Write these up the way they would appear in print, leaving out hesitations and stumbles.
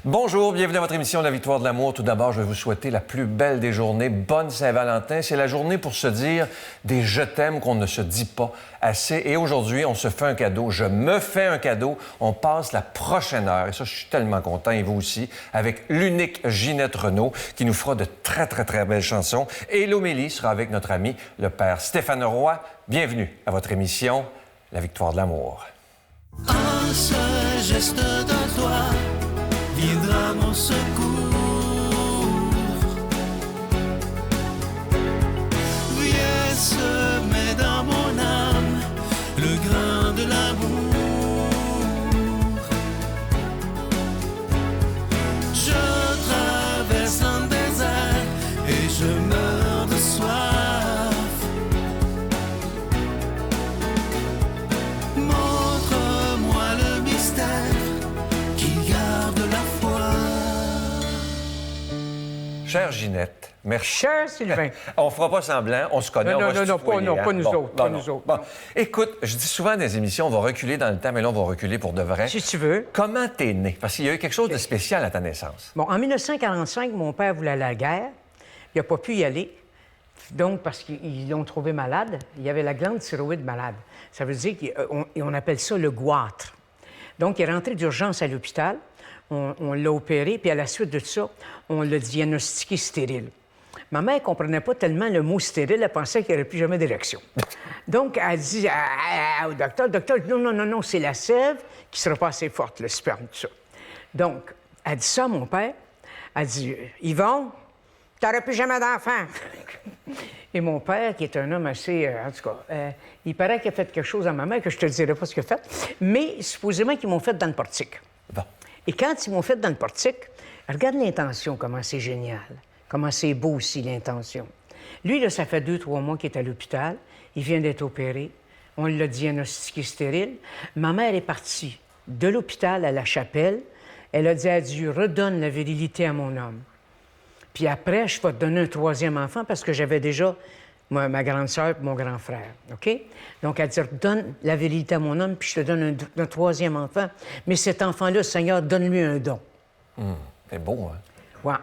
Bonjour, bienvenue à votre émission La Victoire de l'amour. Tout d'abord, je vais vous souhaiter la plus belle des journées. Bonne Saint-Valentin. C'est la journée pour se dire des je t'aime qu'on ne se dit pas assez. Et aujourd'hui, on se fait un cadeau. Je me fais un cadeau. On passe la prochaine heure, et ça, je suis tellement content, et vous aussi, avec l'unique Ginette Renault, qui nous fera de très, très, très belles chansons. Et l'homélie sera avec notre ami, le père Stéphane Roy. Bienvenue à votre émission La Victoire de l'amour. Un seul geste de toi viendra mon secours. Viens semer dans mon âme le grain de l'amour. Je traverse un désert et je meurs de soif. Montre-moi le mystère qui garde la foi. Chère Ginette, merci. Cher Sylvain. On fera pas semblant, on se connaît, Non, on va non, se non, tutoyer, pas- non, hein? pas nous autres, pas nous autres, Bon. non. Écoute, je dis souvent dans les émissions, on va reculer dans le temps, mais là, on va reculer pour de vrai. Si tu veux. Comment t'es né? Parce qu'il y a eu quelque chose de spécial à ta naissance. Bon, en 1945, mon père voulait aller à la guerre. Il n'a pas pu y aller. Donc, parce qu'ils l'ont trouvé malade. Il y avait la glande thyroïde malade. Ça veut dire qu'on appelle ça le goitre. Donc, il est rentré d'urgence à l'hôpital. On l'a opéré, puis à la suite de ça, on l'a diagnostiqué stérile. Ma mère ne comprenait pas tellement le mot stérile, elle pensait qu'il n'y aurait plus jamais d'érection. Donc, elle dit au docteur, non, c'est la sève qui ne sera pas assez forte, le sperme, tout ça. Donc, elle dit ça à mon père. Elle dit, Yvon, tu n'auras plus jamais d'enfant. Et mon père, qui est un homme assez... en tout cas, il paraît qu'il a fait quelque chose à ma mère, que je te dirai pas ce qu'il a fait, mais supposément qu'ils m'ont fait dans le portique. Bon. Et quand ils m'ont fait dans le portique, regarde l'intention, comment c'est génial. Comment c'est beau aussi, l'intention. Lui, là, ça fait 2-3 mois qu'il est à l'hôpital. Il vient d'être opéré. On l'a diagnostiqué stérile. Ma mère est partie de l'hôpital à la chapelle. Elle a dit à Dieu, redonne la virilité à mon homme. Puis après, je vais te donner un 3e enfant parce que j'avais déjà ma grande sœur et mon grand frère. OK? Donc, elle dit, donne la virilité à mon homme, puis je te donne un 3e enfant. Mais cet enfant-là, Seigneur, donne-lui un don. C'est beau, hein? Ouais.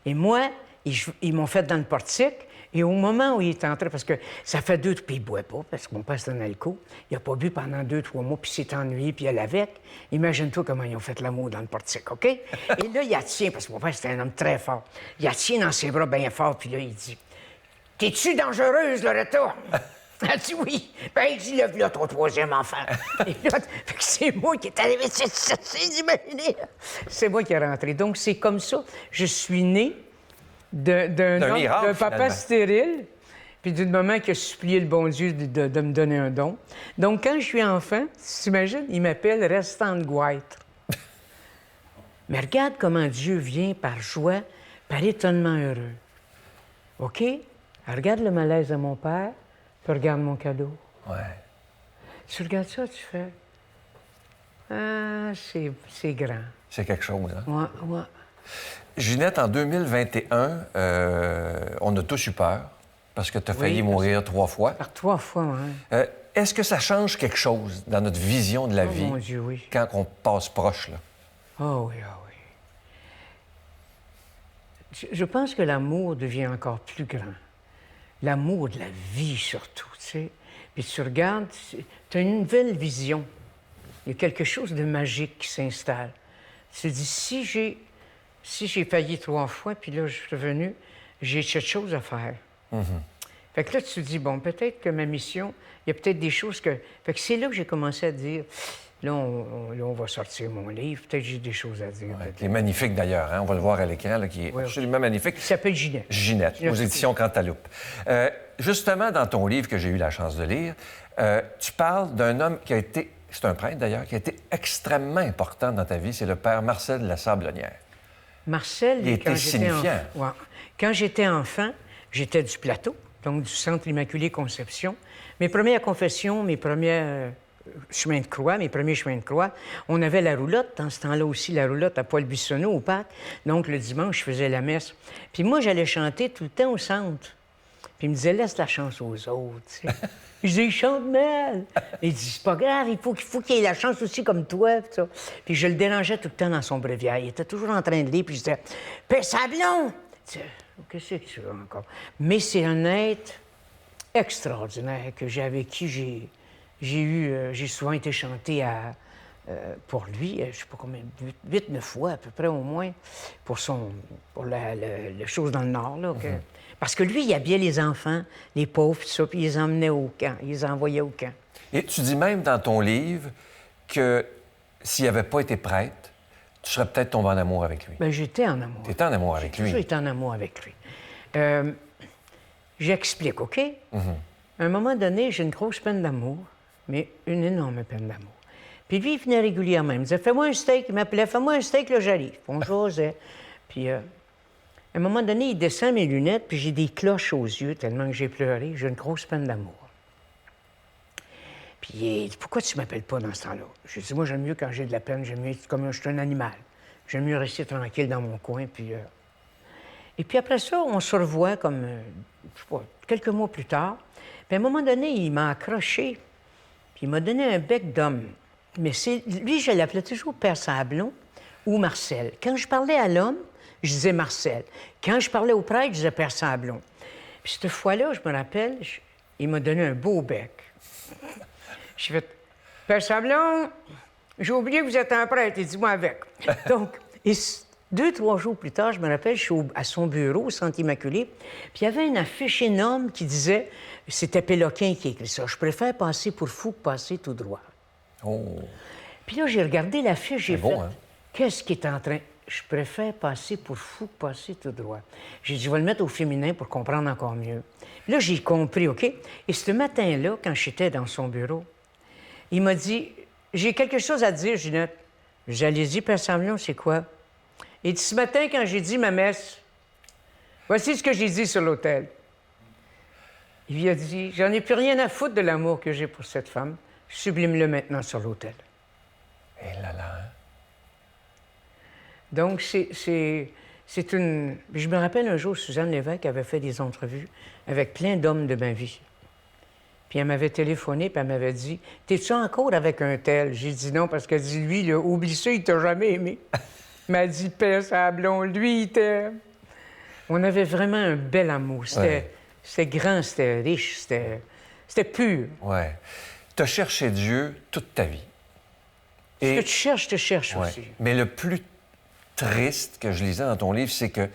Et moi, ils m'ont fait dans le portique. Et au moment où il est entré, parce que ça fait puis il ne boit pas, parce que mon père, c'est un alcool. Il n'a pas bu pendant 2-3 mois, puis il s'est ennuyé, puis il allait avec. Imagine-toi comment ils ont fait l'amour dans le portique, OK? Et là, il la tient, parce que mon père, c'était un homme très fort. Il la tient dans ses bras bien fort, puis là, il dit, « T'es-tu dangereuse, Loretta? » Elle dit oui. Ben, il dit, là, ton 3e enfant. Et là, fait que c'est moi qui est arrivé, c'est imaginé. C'est moi qui est rentré. Donc, c'est comme ça. Je suis né d'un miracle, papa finalement. stérile, puis d'une maman qui a supplié le bon Dieu de me donner un don. Donc, quand je suis enfant, tu t'imagines, il m'appelle restant de goitre. Mais regarde comment Dieu vient par joie, par étonnement heureux. OK? Alors, regarde le malaise de mon père. Tu regardes mon cadeau. Ouais. Tu regardes ça, tu fais... Ah, c'est grand. C'est quelque chose, hein? Ouais. Ginette, en 2021, on a tous eu peur parce que tu as failli mourir 3 fois. Par 3 fois, ouais. Est-ce que ça change quelque chose dans notre vision de la Oh, vie mon Dieu, oui. quand on passe proche, là? Oh oui. Je pense que l'amour devient encore plus grand. L'amour de la vie, surtout, tu sais. Puis tu regardes, tu as une nouvelle vision. Il y a quelque chose de magique qui s'installe. Tu te dis, si j'ai failli 3 fois, puis là, je suis revenu, j'ai cette chose à faire. Fait que là, tu te dis, bon, peut-être que ma mission, il y a peut-être des choses que... Fait que c'est là que j'ai commencé à dire, là, on va sortir mon livre, peut-être que j'ai des choses à dire. Ouais, qui est magnifique, d'ailleurs, hein? On va le voir à l'écran, là, qui est absolument magnifique. Il s'appelle Ginette. Ginette, aux éditions Cantaloupe. Justement, dans ton livre que j'ai eu la chance de lire, tu parles d'un homme qui a été, c'est un prêtre d'ailleurs, qui a été extrêmement important dans ta vie, c'est le père Marcel de la Sablonnière. Marcel, Il était signifiant. Quand j'étais enfant, j'étais du plateau, donc du Centre Immaculée Conception. Mes premières confessions, mes premiers chemins de croix, on avait la roulotte. Dans ce temps-là aussi, la roulotte à Paul Buissonneau, au Pâques. Donc, le dimanche, je faisais la messe. Puis moi, j'allais chanter tout le temps au centre. Puis il me disait, laisse la chance aux autres, tu sais. Je dis, il chante mal. Il dit, c'est pas grave, il faut qu'il ait la chance aussi comme toi. Puis, ça. Puis je le dérangeais tout le temps dans son bréviaire. Il était toujours en train de lire, puis je disais, Père Sablon! Qu'est-ce que tu veux encore? Mais c'est un être extraordinaire avec qui j'ai souvent été chanté pour lui, je ne sais pas combien, 8-9 fois à peu près au moins, pour la chose dans le Nord. Là, parce que lui, il habillait les enfants, les pauvres, tout ça, puis il les emmenait au camp, il les envoyait au camp. Et tu dis même dans ton livre que s'il n'avait pas été prêtre, tu serais peut-être tombé en amour avec lui. Bien, j'étais en amour. Tu étais en amour avec lui. J'ai été en amour avec lui. J'explique, OK? À un moment donné, j'ai une grosse peine d'amour, mais une énorme peine d'amour. Puis lui, il venait régulièrement. Il me disait, fais-moi un steak. Il m'appelait, fais-moi un steak, là, j'arrive. On jasait. Puis, à un moment donné, il descend mes lunettes, puis j'ai des cloches aux yeux, tellement que j'ai pleuré. J'ai une grosse peine d'amour. Puis il dit, pourquoi tu m'appelles pas dans ce temps-là? Je dis, moi, j'aime mieux quand j'ai de la peine, j'aime mieux comme je suis un animal. J'aime mieux rester tranquille dans mon coin. Puis, Et puis après ça, on se revoit comme, je sais pas, quelques mois plus tard. Puis à un moment donné, il m'a accroché, puis il m'a donné un bec d'homme. Mais lui, je l'appelais toujours Père Sablon ou Marcel. Quand je parlais à l'homme, je disais Marcel. Quand je parlais au prêtre, je disais Père Sablon. Puis cette fois-là, je me rappelle, il m'a donné un beau bec. J'ai fait, Père Sablon, j'ai oublié que vous êtes un prêtre, et dis-moi avec. Donc, 2-3 jours plus tard, je me rappelle, je suis à son bureau, au Centre Immaculé, puis il y avait une affiche énorme qui disait, c'était Péloquin qui écrit ça, « Je préfère passer pour fou que passer tout droit. » Oh. Puis là, j'ai regardé l'affiche, j'ai fait, beau, hein? Qu'est-ce qui est en train... Je préfère passer pour fou que passer tout droit. J'ai dit, je vais le mettre au féminin pour comprendre encore mieux. Là, j'ai compris, OK? Et ce matin-là, quand j'étais dans son bureau, il m'a dit, j'ai quelque chose à dire, Ginette. J'ai dit, allez-y, Père Sablon, c'est quoi? Il dit, ce matin, quand j'ai dit ma messe, voici ce que j'ai dit sur l'autel. Il lui a dit, j'en ai plus rien à foutre de l'amour que j'ai pour cette femme. Sublime-le maintenant sur l'autel. Et là là, hein? Donc, c'est une... Je me rappelle un jour, Suzanne Lévesque avait fait des entrevues avec plein d'hommes de ma vie. Puis elle m'avait téléphoné, puis elle m'avait dit, « T'es-tu encore avec un tel? » J'ai dit non, parce qu'elle dit, lui, là, oublie ça, il t'a jamais aimé. Elle m'a dit, Père Sablon, lui, il t'aime. On avait vraiment un bel amour. C'était grand, c'était riche, c'était pur. Oui. Tu as cherché Dieu toute ta vie. Ce que tu cherches, je te cherche ouais. aussi. Mais le plus triste que je lisais dans ton livre, c'est que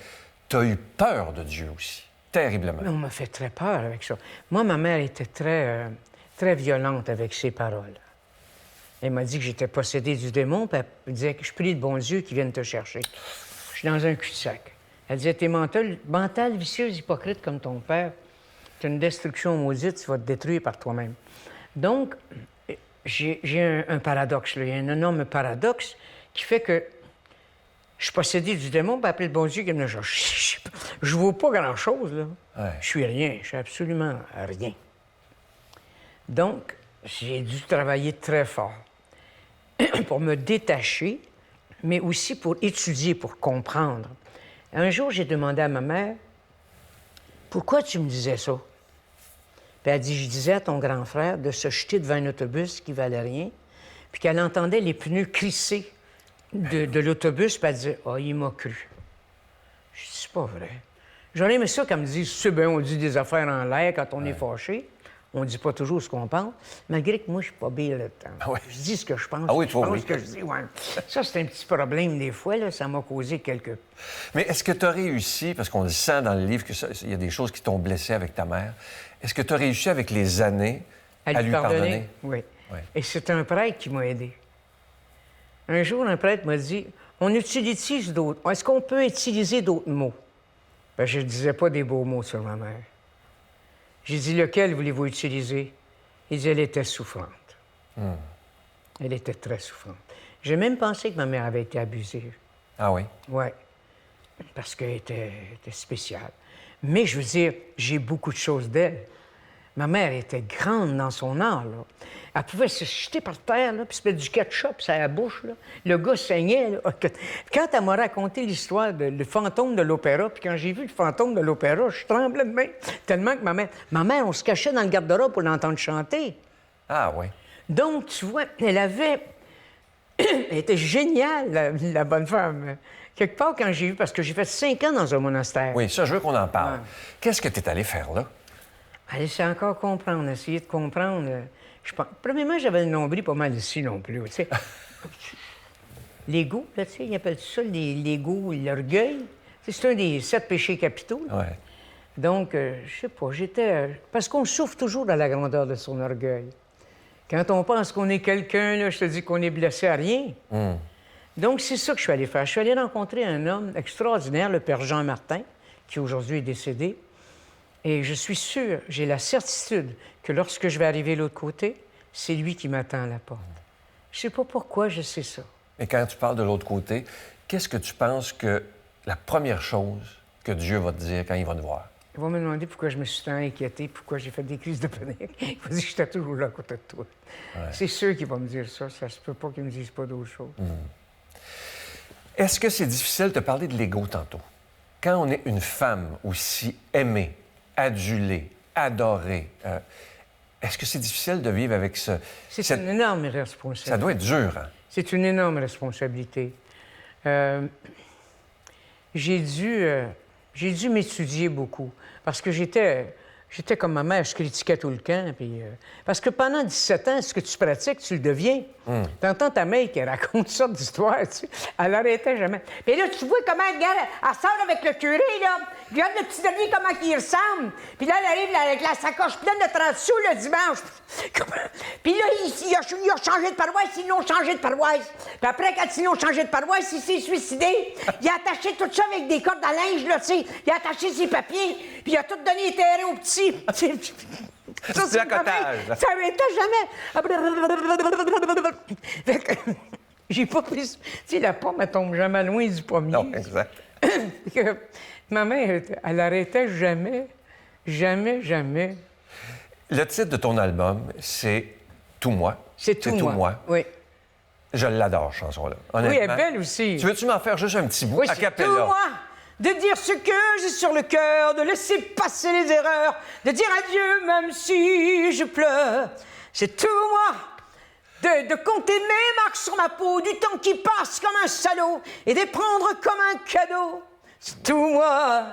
tu as eu peur de Dieu aussi, terriblement. Mais on m'a fait très peur avec ça. Moi, ma mère était très, très violente avec ses paroles. Elle m'a dit que j'étais possédé du démon, puis elle disait que je prie le bon Dieu qui vienne te chercher. Je suis dans un cul-de-sac. Elle disait, t'es mentale, vicieuse, hypocrite comme ton père. C'est une destruction maudite, tu vas te détruire par toi-même. Donc, j'ai un paradoxe, là. Il y a un énorme paradoxe qui fait que je suis possédé du démon, puis appeler le bon Dieu qui me dit, je ne vaux pas grand-chose, là. Ouais. Je suis rien, je suis absolument rien. Donc, j'ai dû travailler très fort pour me détacher, mais aussi pour étudier, pour comprendre. Un jour, j'ai demandé à ma mère, « Pourquoi tu me disais ça? » Puis elle a dit, « Je disais à ton grand frère de se jeter devant un autobus qui valait rien, puis qu'elle entendait les pneus crisser de l'autobus, puis elle disait, « Ah, il m'a cru. » Je dis, « C'est pas vrai. » J'aurais aimé ça qu'elle me dise, « C'est bien, on dit des affaires en l'air quand on est fâché. On ne dit pas toujours ce qu'on pense, malgré que moi, je suis pas bien le temps. Ah ouais. Je dis ce que je pense. Ah oui, je toi, pense oui. ce que je dis, ouais. Ça, c'est un petit problème des fois, là. Ça m'a causé quelques... Mais est-ce que tu as réussi, parce qu'on le sent dans le livre qu'il y a des choses qui t'ont blessé avec ta mère, est-ce que tu as réussi avec les années à lui pardonner? Oui. Ouais. Et c'est un prêtre qui m'a aidé. Un jour, un prêtre m'a dit, on utilise d'autres... Est-ce qu'on peut utiliser d'autres mots? Ben, je ne disais pas des beaux mots sur ma mère. J'ai dit, lequel voulez-vous utiliser? Il dit, elle était souffrante. Elle était très souffrante. J'ai même pensé que ma mère avait été abusée. Ah oui? Oui, parce qu'elle était spéciale. Mais je veux dire, j'ai beaucoup de choses d'elle. Ma mère était grande dans son art, là. Elle pouvait se jeter par terre, là, puis se mettre du ketchup sur la bouche, là. Le gars saignait, là. Quand elle m'a raconté l'histoire du fantôme de l'opéra, puis quand j'ai vu le fantôme de l'opéra, je tremblais de main, tellement que ma mère, on se cachait dans le garde-robe pour l'entendre chanter. Ah oui. Donc, tu vois, elle était géniale, la bonne femme. Quelque part, quand j'ai vu, parce que j'ai fait 5 ans dans un monastère. Oui, ça, je veux qu'on en parle. Ouais. Qu'est-ce que tu es allé faire là? Elle essaie encore comprendre, essayer de comprendre. Je pense... Premièrement, j'avais le nombril pas mal ici non plus, tu sais. L'ego, là, tu sais, ils appellent ça l'ego, l'orgueil. C'est un des 7 péchés capitaux. Oui. Donc, je sais pas, parce qu'on souffre toujours de la grandeur de son orgueil. Quand on pense qu'on est quelqu'un, là, je te dis qu'on est blessé à rien. Donc, c'est ça que je suis allé faire. Je suis allé rencontrer un homme extraordinaire, le père Jean Martin, qui aujourd'hui est décédé. Et je suis sûr, j'ai la certitude que lorsque je vais arriver de l'autre côté, c'est lui qui m'attend à la porte. Je sais pas pourquoi je sais ça. Et quand tu parles de l'autre côté, qu'est-ce que tu penses que la première chose que Dieu va te dire quand il va te voir? Il va me demander pourquoi je me suis tant inquiété, pourquoi j'ai fait des crises de panique. Il va dire que j'étais toujours là à côté de toi. Ouais. C'est sûr qu'il va me dire ça. Ça se peut pas qu'il me dise pas d'autre chose. Est-ce que c'est difficile de te parler de l'ego tantôt? Quand on est une femme aussi aimée, adulée, adorée, est-ce que c'est difficile de vivre avec ce... C'est une énorme responsabilité. Ça doit être dur, hein? C'est une énorme responsabilité. J'ai dû m'étudier beaucoup parce que j'étais comme ma mère, je critiquais tout le temps. Puis, parce que pendant 17 ans, ce que tu pratiques, tu le deviens. T'entends ta mère qui raconte ça d'histoire, tu sais, elle n'arrêtait jamais. Puis là, tu vois comment elle sort avec le curé, là. Regarde le petit dernier, comment il ressemble. Puis là, elle arrive avec la sacoche pleine de 30 sous le dimanche. Puis là, il a changé de paroisse, ils l'ont changé de paroisse. Puis après, quand ils l'ont changé de paroisse, il s'est suicidé. Il a attaché tout ça avec des cordes à linge, là, tu sais. Il a attaché ses papiers, puis il a tout donné les terrains aux petits. Ça, c'est l'accotage. Ça m'arrêtait jamais. J'ai pas pris... Tu sais, la pomme, elle tombe jamais loin du pommier. Non, exact. Ma mère, elle arrêtait jamais, jamais, jamais. Le titre de ton album, c'est « Tout moi ». C'est tout moi. Oui. Je l'adore, cette chanson-là. Oui, elle est belle aussi. Tu veux-tu m'en faire juste un petit bout? Oui, c'est tout moi. De dire ce que j'ai sur le cœur, de laisser passer les erreurs, de dire adieu même si je pleure. C'est tout moi. De compter mes marques sur ma peau, du temps qui passe comme un salaud et de les prendre comme un cadeau. C'est tout moi.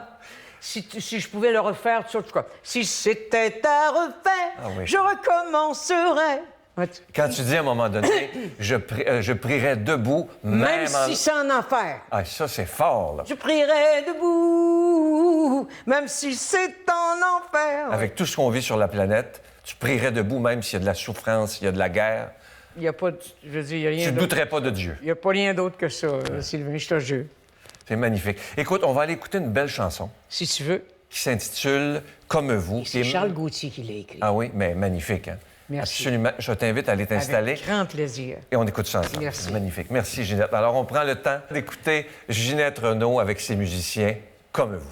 Si je pouvais le refaire, tu vois, si c'était à refaire, je recommencerais. Quand tu dis à un moment donné, je prierais debout, même si c'est en enfer. Ah, ça, c'est fort, là. Je prierais debout, même si c'est en enfer. Avec tout ce qu'on vit sur la planète, tu prierais debout, même s'il y a de la souffrance, il y a de la guerre. Il n'y a pas, je veux dire, il y a rien. Tu ne douterais pas de Dieu. Il n'y a pas rien d'autre que ça, Sylvain, je te jure. C'est magnifique. Écoute, on va aller écouter une belle chanson. Si tu veux. Qui s'intitule « Comme vous ». C'est Charles Gauthier qui l'a écrit. Ah oui, mais magnifique, hein? Merci. Absolument. Je t'invite à aller t'installer. Avec grand plaisir. Et on écoute ça ensemble. Merci. C'est magnifique. Merci, Ginette. Alors, on prend le temps d'écouter Ginette Renault avec ses musiciens « Comme vous ».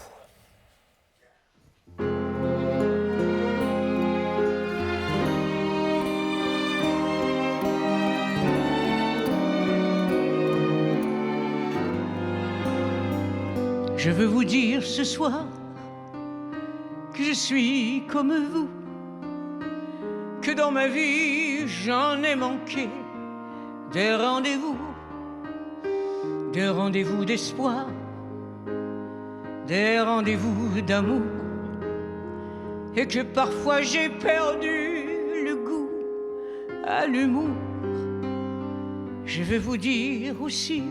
Je veux vous dire ce soir que je suis comme vous, que dans ma vie j'en ai manqué des rendez-vous d'espoir, des rendez-vous d'amour, et que parfois j'ai perdu le goût à l'humour. Je veux vous dire aussi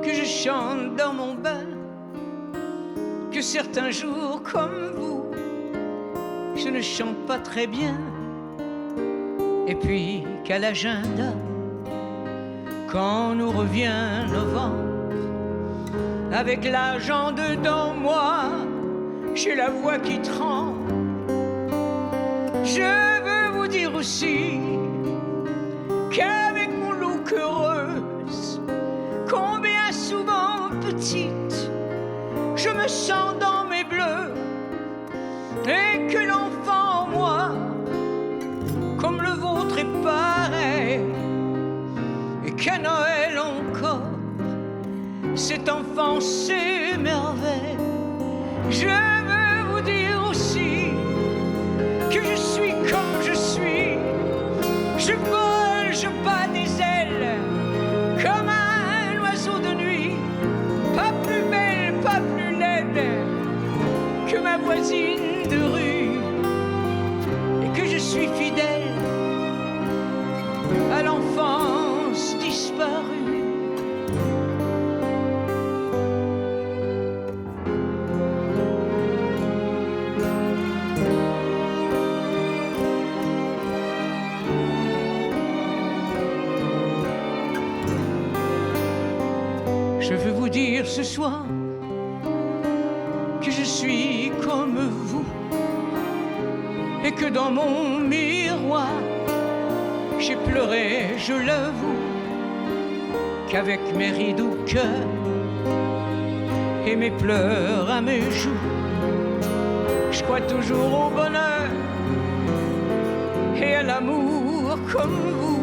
que je chante dans mon bain, que certains jours comme vous, je ne chante pas très bien, et puis qu'à l'agenda, quand nous revient novembre, avec l'argent dedans moi, j'ai la voix qui tremble. Je veux vous dire aussi qu'avec mon look heureuse, combien souvent petite, je me sens dans mes bleus, et que l'enfant belle encore, cette enfance, c'est merveille. Je veux vous dire aussi que je suis comme je suis. Je vole, je bats des ailes comme un oiseau de nuit. Pas plus belle, pas plus laide que ma voisine de rue. Et que je suis fidèle à l'enfance disparue. Je veux vous dire ce soir que je suis comme vous et que dans mon miroir j'ai pleuré, je l'avoue, qu'avec mes rides au cœur et mes pleurs à mes joues, je crois toujours au bonheur et à l'amour comme vous.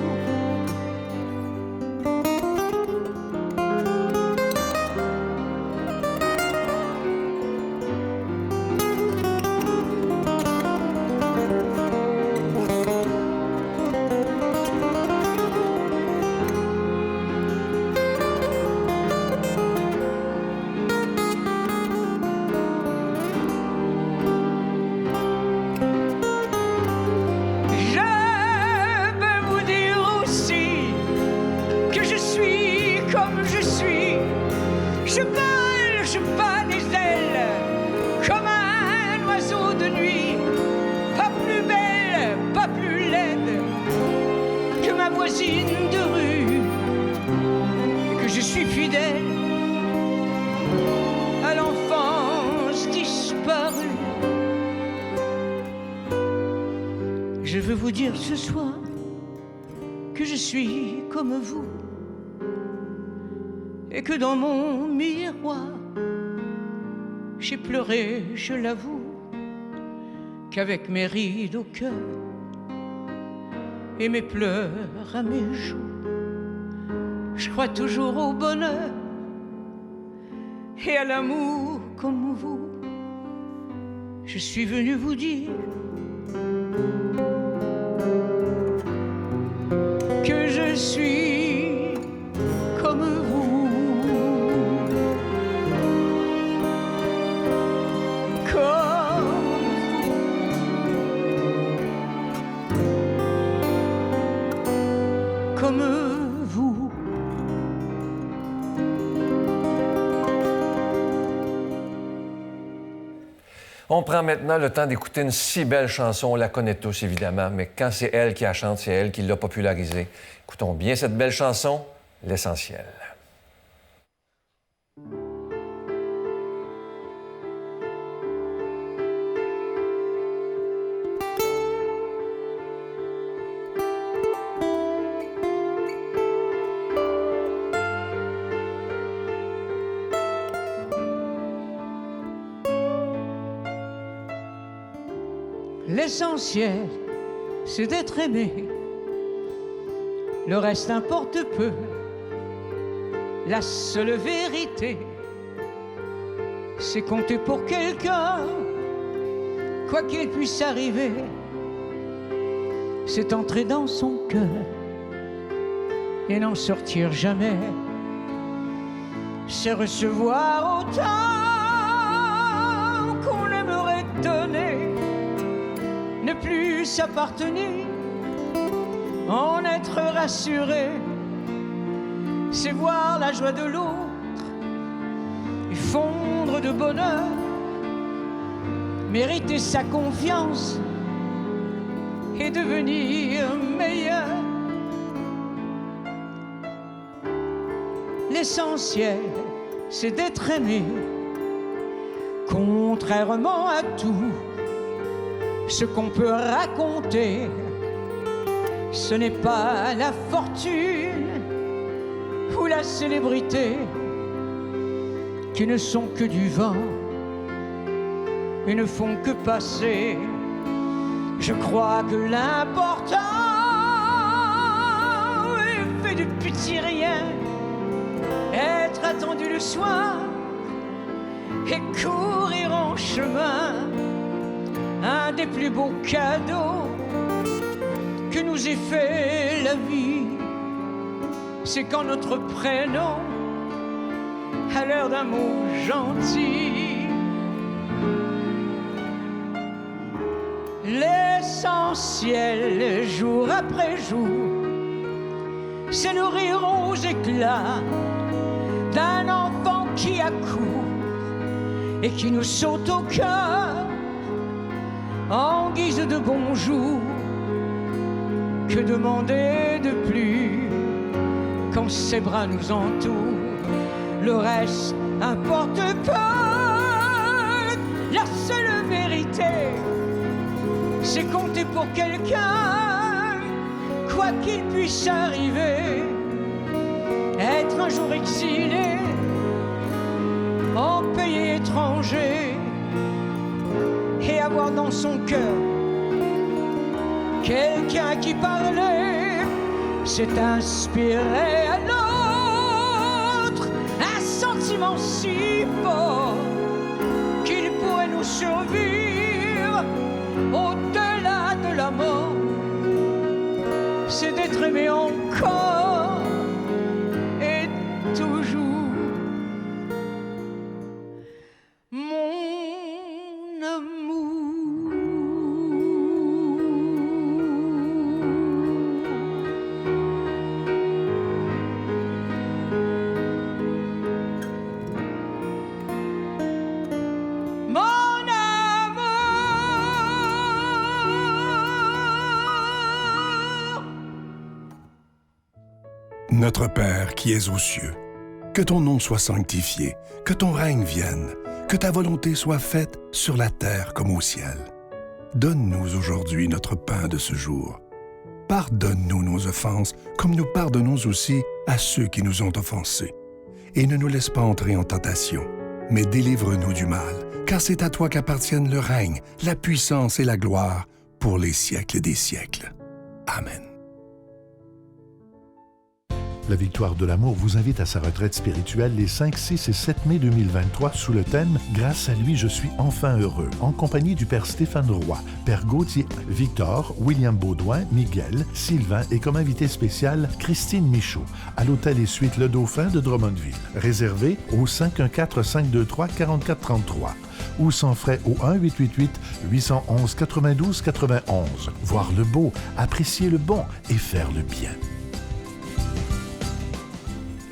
Je vole, je bats des ailes comme un oiseau de nuit. Pas plus belle, pas plus laide que ma voisine de rue. Et que je suis fidèle à l'enfance disparue. Je veux vous dire ce soir que je suis comme vous. Et que dans mon miroir, j'ai pleuré, je l'avoue, qu'avec mes rides au cœur et mes pleurs à mes joues, je crois toujours au bonheur et à l'amour comme vous. Je suis venu vous dire que je suis comme vous. Comme vous. On prend maintenant le temps d'écouter une si belle chanson. On la connaît tous, évidemment, mais quand c'est elle qui la chante, c'est elle qui l'a popularisée. Écoutons bien cette belle chanson, L'Essentiel. L'essentiel, c'est d'être aimé. Le reste importe peu. La seule vérité, c'est compter pour quelqu'un. Quoi qu'il puisse arriver, c'est entrer dans son cœur et n'en sortir jamais. C'est recevoir autant qu'on aimerait donner. Ne plus s'appartenir, en être rassuré, c'est voir la joie de l'autre et fondre de bonheur, mériter sa confiance et devenir meilleur. L'essentiel, c'est d'être aimé, contrairement à tout ce qu'on peut raconter. Ce n'est pas la fortune ou la célébrité qui ne sont que du vent et ne font que passer. Je crois que l'important est fait de petits riens attendu le soir et courir en chemin. Un des plus beaux cadeaux que nous ait fait la vie, c'est quand notre prénom a l'air d'un mot gentil. L'essentiel, jour après jour, c'est le rire aux éclats d'un enfant qui accourt et qui nous saute au cœur en guise de bonjour. Que demander de plus quand ses bras nous entourent? Le reste importe peu. La seule vérité, c'est compter pour quelqu'un, quoi qu'il puisse arriver. Être un jour exilé en pays étranger et avoir dans son cœur quelqu'un qui parlait, s'est inspiré à l'autre un sentiment si fort qu'il pourrait nous survivre au-delà de la mort. C'est d'être aimé encore et toujours. Mon amour. Mon amour. Notre Père qui es aux cieux, que ton nom soit sanctifié, que ton règne vienne, que ta volonté soit faite sur la terre comme au ciel. Donne-nous aujourd'hui notre pain de ce jour. Pardonne-nous nos offenses, comme nous pardonnons aussi à ceux qui nous ont offensés. Et ne nous laisse pas entrer en tentation, mais délivre-nous du mal, car c'est à toi qu'appartiennent le règne, la puissance et la gloire pour les siècles des siècles. Amen. La Victoire de l'amour vous invite à sa retraite spirituelle les 5, 6 et 7 mai 2023 sous le thème « Grâce à lui, je suis enfin heureux » en compagnie du Père Stéphane Roy, Père Gauthier, Victor, William Baudouin, Miguel, Sylvain et comme invité spécial, Christine Michaud, à l'Hôtel et Suites Le Dauphin de Drummondville. Réservé au 514-523-4433 ou sans frais au 1-888-811-92-91. Voir le beau, apprécier le bon et faire le bien.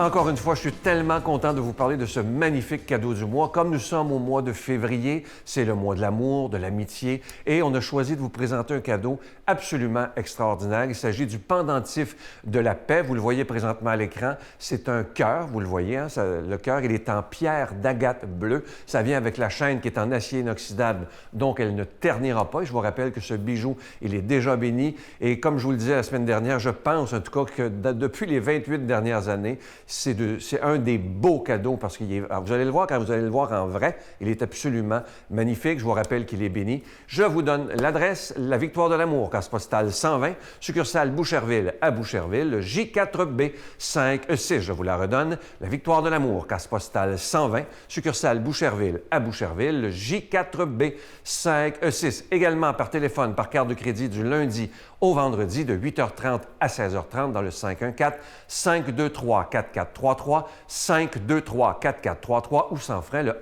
Encore une fois, je suis tellement content de vous parler de ce magnifique cadeau du mois. Comme nous sommes au mois de février, c'est le mois de l'amour, de l'amitié, et on a choisi de vous présenter un cadeau absolument extraordinaire. Il s'agit du pendentif de la paix. Vous le voyez présentement à l'écran. C'est un cœur, vous le voyez. Hein? Le cœur, il est en pierre d'agate bleue. Ça vient avec la chaîne qui est en acier inoxydable, donc elle ne ternira pas. Et je vous rappelle que ce bijou, il est déjà béni. Et comme je vous le disais la semaine dernière, je pense en tout cas que depuis les 28 dernières années, c'est un des beaux cadeaux parce qu'il est... Alors, vous allez le voir quand vous allez le voir en vrai. Il est absolument magnifique. Je vous rappelle qu'il est béni. Je vous donne l'adresse, la Victoire de l'amour, case postale 120, succursale Boucherville à Boucherville, J4B 5E6. Je vous la redonne. La Victoire de l'amour, case postale 120, succursale Boucherville à Boucherville, J4B 5E6. Également par téléphone, par carte de crédit du lundi au vendredi de 8h30 à 16h30 dans le 514-523-4433, 523-4433 ou sans frais le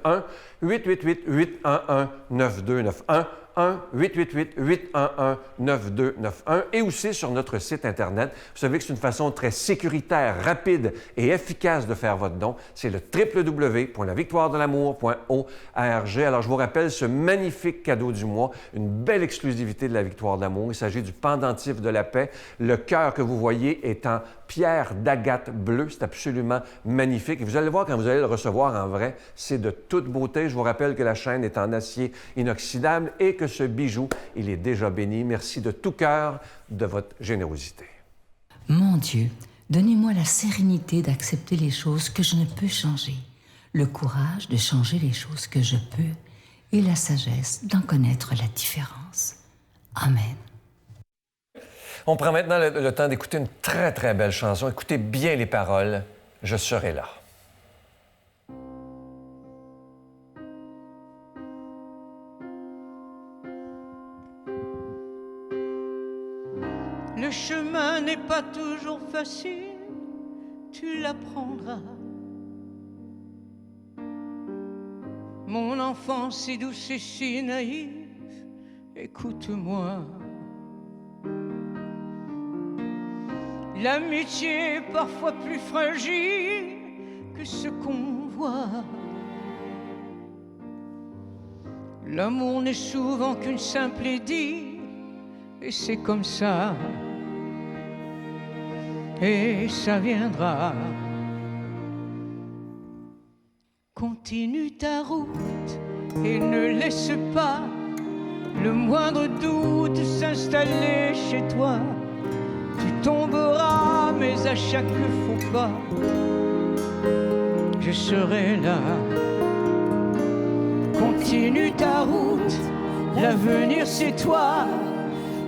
1-888-811-9291, 1-888-811-9291 et aussi sur notre site Internet. Vous savez que c'est une façon très sécuritaire, rapide et efficace de faire votre don. C'est le www.lavictoiredelamour.org. Alors, je vous rappelle ce magnifique cadeau du mois, une belle exclusivité de la Victoire de l'amour. Il s'agit du pendentif de la paix. Le cœur que vous voyez est en pierre d'agate bleue. C'est absolument magnifique. Et vous allez voir quand vous allez le recevoir en vrai, c'est de toute beauté. Je vous rappelle que la chaîne est en acier inoxydable et que ce bijou, il est déjà béni. Merci de tout cœur de votre générosité. Mon Dieu, donnez-moi la sérénité d'accepter les choses que je ne peux changer, le courage de changer les choses que je peux et la sagesse d'en connaître la différence. Amen. On prend maintenant le temps d'écouter une très, très belle chanson. Écoutez bien les paroles. Je serai là. pas toujours facile, tu l'apprendras. Mon enfant si douce et si naïve, écoute-moi. L'amitié est parfois plus fragile que ce qu'on voit. L'amour n'est souvent qu'une simple idylle, et c'est comme ça, et ça viendra. Continue ta route et ne laisse pas le moindre doute s'installer chez toi. Tu tomberas, mais à chaque faux pas, je serai là. Continue ta route, l'avenir c'est toi.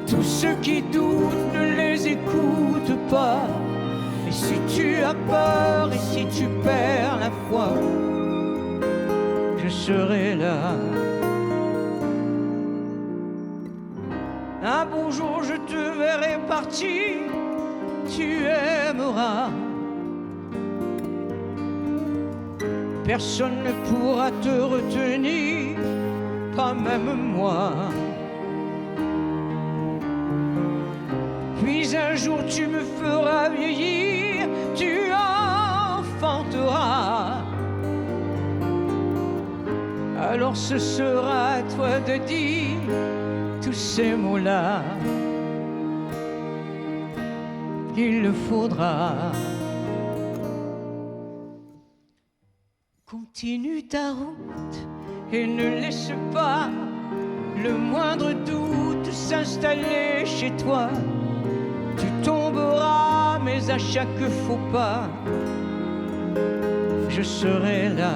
Tous ceux qui doutent, ne les écoute pas. Et si tu as peur, et si tu perds la foi, je serai là. Un beau jour je te verrai partir, tu aimeras. Personne ne pourra te retenir, pas même moi. Puis un jour tu me feras vieillir, tu enfanteras. Alors ce sera à toi de dire tous ces mots-là. Il le faudra. Continue ta route et ne laisse pas le moindre doute s'installer chez toi. Tu tomberas, mais à chaque faux pas, je serai là.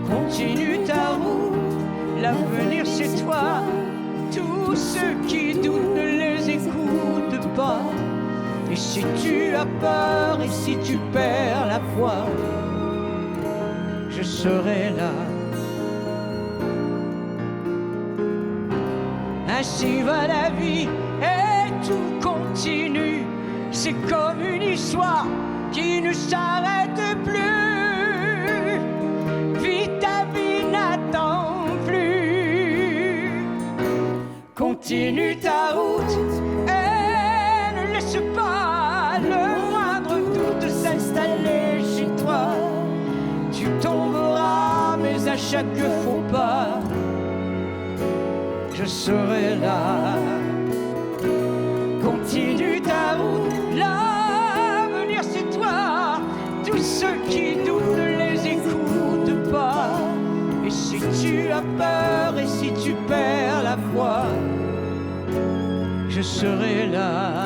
Continue ta route, l'avenir c'est toi. Tous ceux qui doutent, ne les écoute pas. Et si tu as peur, et si tu perds la foi, je serai là. Ainsi va la vie et tout continue. C'est comme une histoire qui ne s'arrête plus. Puis ta vie n'attend plus. Continue ta route et ne laisse pas le moindre doute s'installer chez toi. Tu tomberas, mais à chaque faux pas, je serai là. Continue ta route, l'avenir c'est toi. Tous ceux qui doutent, ne les écoute pas. Et si tu as peur, et si tu perds la foi, je serai là.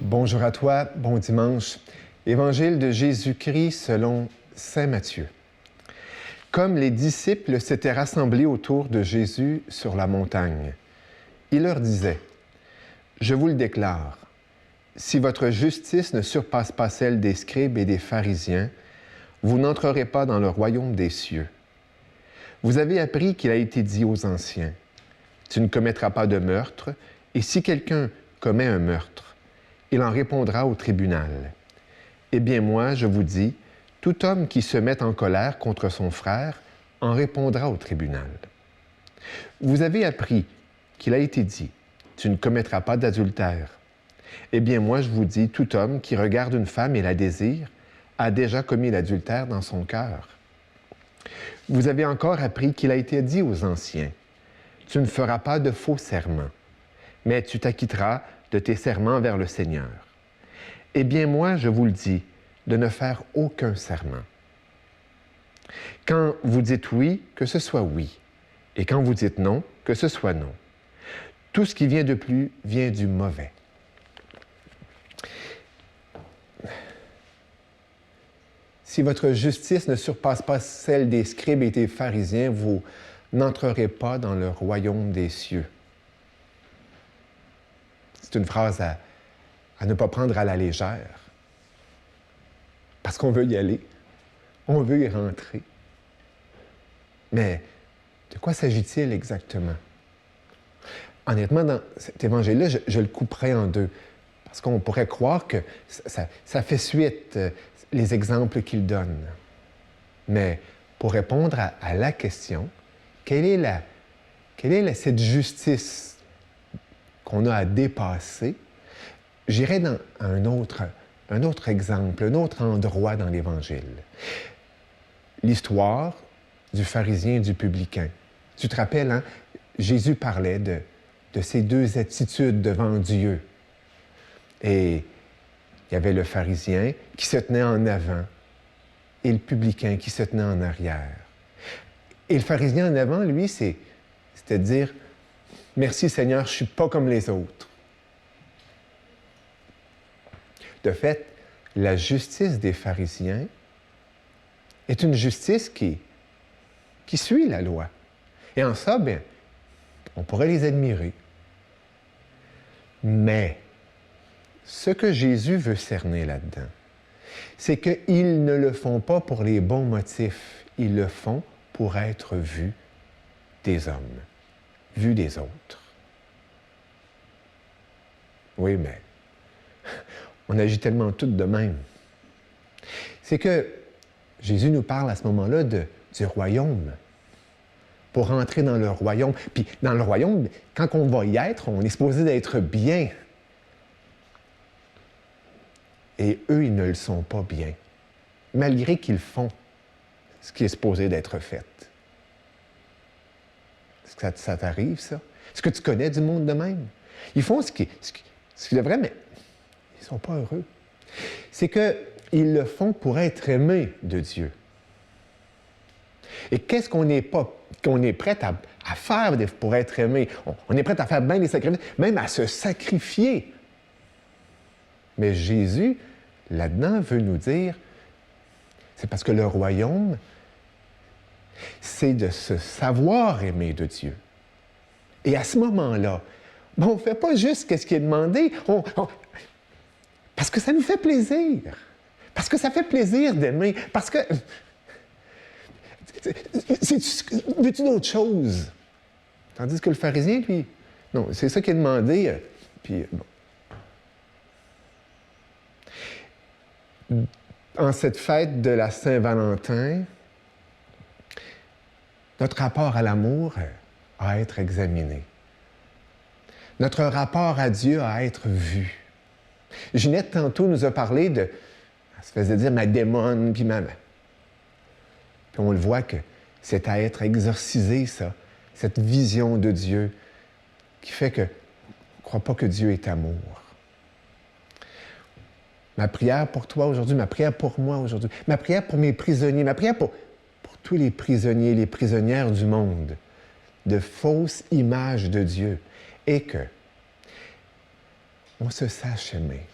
Bonjour à toi, bon dimanche. Évangile de Jésus-Christ selon saint Matthieu. Comme les disciples s'étaient rassemblés autour de Jésus sur la montagne, il leur disait: « Je vous le déclare, si votre justice ne surpasse pas celle des scribes et des pharisiens, vous n'entrerez pas dans le royaume des cieux. Vous avez appris qu'il a été dit aux anciens: « Tu ne commettras pas de meurtre, et si quelqu'un commet un meurtre, il en répondra au tribunal. Eh bien moi, je vous dis, tout homme qui se met en colère contre son frère en répondra au tribunal. Vous avez appris qu'il a été dit, tu ne commettras pas d'adultère. Eh bien moi, je vous dis, tout homme qui regarde une femme et la désire a déjà commis l'adultère dans son cœur. Vous avez encore appris qu'il a été dit aux anciens, tu ne feras pas de faux serments, mais tu t'acquitteras de tes serments vers le Seigneur. Eh bien, moi, je vous le dis, de ne faire aucun serment. Quand vous dites oui, que ce soit oui, et quand vous dites non, que ce soit non. Tout ce qui vient de plus vient du mauvais. » si votre justice ne surpasse pas celle des scribes et des pharisiens, vous n'entrerez pas dans le royaume des cieux. C'est une phrase à ne pas prendre à la légère. Parce qu'on veut y aller, on veut y rentrer. Mais de quoi s'agit-il exactement? Honnêtement, dans cet évangile-là, je le couperais en deux. Parce qu'on pourrait croire que ça fait suite, les exemples qu'il donne. Mais pour répondre à la question, quelle est cette justice qu'on a à dépasser? J'irais dans un autre exemple, un autre endroit dans l'Évangile. L'histoire du pharisien et du publicain. Tu te rappelles, hein? Jésus parlait de ces deux attitudes devant Dieu. Et il y avait le pharisien qui se tenait en avant et le publicain qui se tenait en arrière. Et le pharisien en avant, lui, c'était de dire « Merci Seigneur, je ne suis pas comme les autres. » De fait, la justice des pharisiens est une justice qui suit la loi. Et en ça, bien, on pourrait les admirer. Mais ce que Jésus veut cerner là-dedans, c'est qu'ils ne le font pas pour les bons motifs. Ils le font pour être vus des hommes, vus des autres. Oui, mais on agit tellement tous de même. C'est que Jésus nous parle à ce moment-là du royaume. Pour entrer dans le royaume. Puis dans le royaume, quand on va y être, on est supposé d'être bien. Et eux, ils ne le sont pas bien, malgré qu'ils font ce qui est supposé d'être fait. Est-ce que ça t'arrive, ça? Est-ce que tu connais du monde de même? Ils font ce qui devrait, mais ils ne sont pas heureux. C'est qu'ils le font pour être aimés de Dieu. Et qu'est-ce qu'on est prêt à faire pour être aimé? On est prêt à faire bien des sacrifices, même à se sacrifier. Mais Jésus, là-dedans, veut nous dire, c'est parce que le royaume, c'est de se savoir aimer de Dieu. Et à ce moment-là, on ne fait pas juste ce qui est demandé, parce que ça nous fait plaisir. Parce que ça fait plaisir d'aimer. Parce que... Veux-tu d'autre chose? Tandis que le pharisien, lui, non, c'est ça qui est demandé. Puis, bon. En cette fête de la Saint-Valentin, notre rapport à l'amour a à être examiné. Notre rapport à Dieu a à être vu. Ginette, tantôt, nous a parlé elle se faisait dire ma démone, puis ma... Puis on le voit que c'est à être exorcisé, ça, cette vision de Dieu qui fait qu'on ne croit pas que Dieu est amour. Ma prière pour toi aujourd'hui, ma prière pour moi aujourd'hui, ma prière pour mes prisonniers, ma prière pour tous les prisonniers, les prisonnières du monde, de fausses images de Dieu, et que on se sache aimer.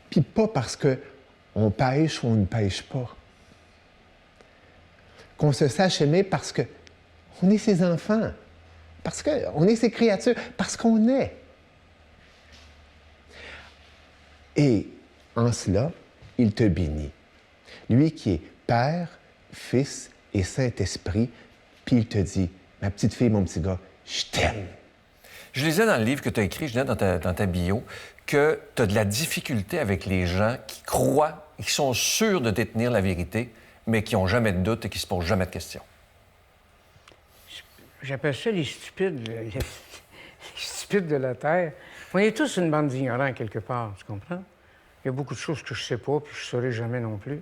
Puis pas parce qu'on pêche ou on ne pêche pas. Qu'on se sache aimer parce qu'on est ses enfants, parce qu'on est ses créatures, parce qu'on est. Et en cela, il te bénit. Lui qui est Père, Fils et Saint-Esprit, puis il te dit, ma petite fille, mon petit gars, je t'aime. Je lisais dans le livre que tu as écrit, Ginette, dans ta bio, que tu as de la difficulté avec les gens qui croient et qui sont sûrs de détenir la vérité, mais qui n'ont jamais de doute et qui ne se posent jamais de questions. J'appelle ça les stupides, les stupides de la Terre. On est tous une bande d'ignorants, quelque part, tu comprends? Il y a beaucoup de choses que je ne sais pas, puis je ne saurai jamais non plus.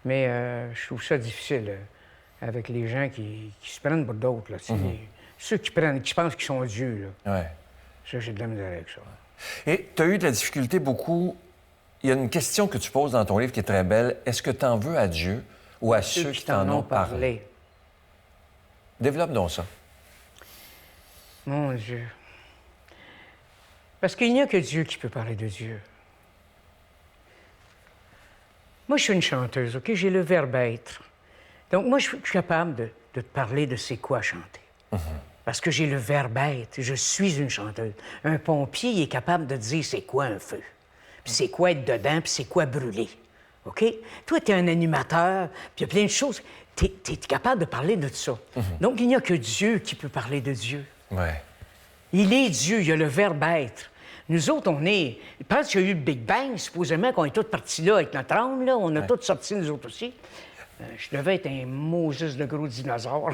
Mais je trouve ça difficile avec les gens qui se prennent pour d'autres. Là, ceux qui pensent qu'ils sont Dieu. Là. Ouais. Ça, j'ai de la misère avec ça. Et tu as eu de la difficulté beaucoup. Il y a une question que tu poses dans ton livre qui est très belle. Est-ce que tu en veux à Dieu ou à ceux qui t'en ont parlé? Développe donc ça. Mon Dieu. Parce qu'il n'y a que Dieu qui peut parler de Dieu. Moi, je suis une chanteuse, OK? J'ai le verbe être. Donc, moi, je suis capable de te parler de c'est quoi chanter. Parce que j'ai le verbe être. Je suis une chanteuse. Un pompier, il est capable de dire c'est quoi un feu. Puis c'est quoi être dedans, puis c'est quoi brûler. OK? Toi, tu es un animateur, puis il y a plein de choses. Tu es capable de parler de ça. Donc, il n'y a que Dieu qui peut parler de Dieu. Ouais. Il est Dieu, il y a le verbe être. Nous autres, on est... Je pense qu'il y a eu le Big Bang, supposément qu'on est tous partis là avec notre âme, là. On a tous sorti, nous autres aussi. Je devais être un Moses de gros dinosaure,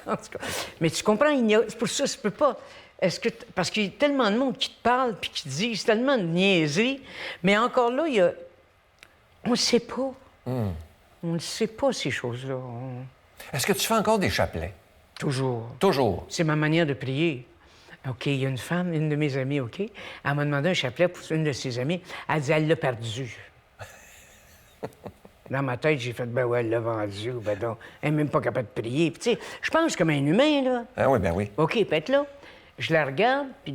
en tout cas. Mais tu comprends, c'est pour ça, ça peut pas... Parce qu'il y a tellement de monde qui te parle puis qui te dit tellement de niaiseries, mais encore là, on ne sait pas. On ne sait pas, ces choses-là. Est-ce que tu fais encore des chapelets? Toujours. Toujours. C'est ma manière de prier. OK, il y a une femme, une de mes amies, OK? Elle m'a demandé un chapelet pour une de ses amies. Elle dit, elle l'a perdu. Dans ma tête, j'ai fait, ben ouais, elle l'a vendu. Ben donc, elle n'est même pas capable de prier. Puis, tu sais, je pense comme un humain, là. Ah oui, ben oui. OK, peut-être là. Je la regarde, puis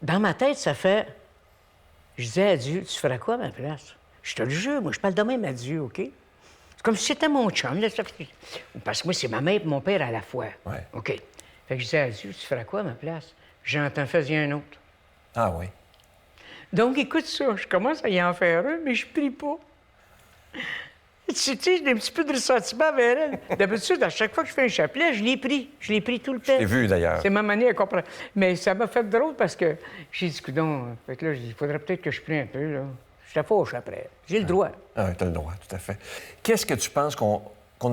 dans ma tête, ça fait... Je disais à Dieu, tu ferais quoi à ma place? Je te le jure, moi, je parle de même à Dieu, OK? C'est comme si c'était mon chum, là. Parce que moi, c'est ma mère et mon père à la fois. Ouais. OK. Fait que je disais à Dieu, tu ferais quoi à ma place? J'entends, fais-y un autre. Ah oui. Donc, écoute ça, je commence à y en faire un, mais je prie pas. Tu sais, j'ai un petit peu de ressentiment vers elle. D'habitude, à chaque fois que je fais un chapelet, je l'ai pris. Je l'ai pris tout le temps. Je l'ai vu, d'ailleurs. C'est ma manière à comprendre. Mais ça m'a fait drôle parce que j'ai dit, coudonc, fait que là, il faudrait peut-être que je prie un peu, là. J'étais fauche après. J'ai le droit. Ah oui, tu as le droit, tout à fait. Qu'est-ce que tu penses qu'on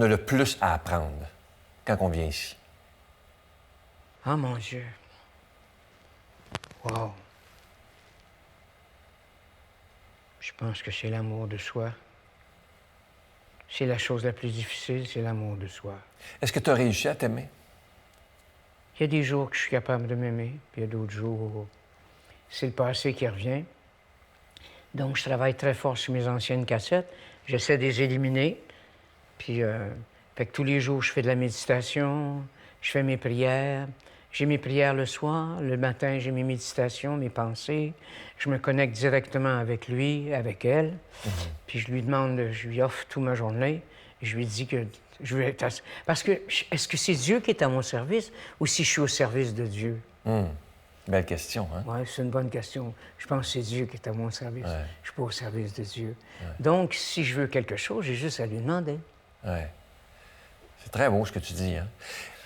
a le plus à apprendre quand on vient ici? Ah, mon Dieu. Wow. Je pense que c'est l'amour de soi. C'est la chose la plus difficile, c'est l'amour de soi. Est-ce que tu as réussi à t'aimer? Il y a des jours que je suis capable de m'aimer, puis il y a d'autres jours où c'est le passé qui revient. Donc, je travaille très fort sur mes anciennes cassettes. J'essaie de les éliminer. Puis, fait que tous les jours, je fais de la méditation, je fais mes prières. J'ai mes prières le soir. Le matin, j'ai mes méditations, mes pensées. Je me connecte directement avec lui, avec elle. Puis je lui demande, je lui offre toute ma journée. Et je lui dis que je veux être... Parce que, est-ce que c'est Dieu qui est à mon service ou si je suis au service de Dieu? Belle question, hein? Oui, c'est une bonne question. Je pense que c'est Dieu qui est à mon service. Ouais. Je ne suis pas au service de Dieu. Donc, si je veux quelque chose, j'ai juste à lui demander. Oui. C'est très beau ce que tu dis, hein?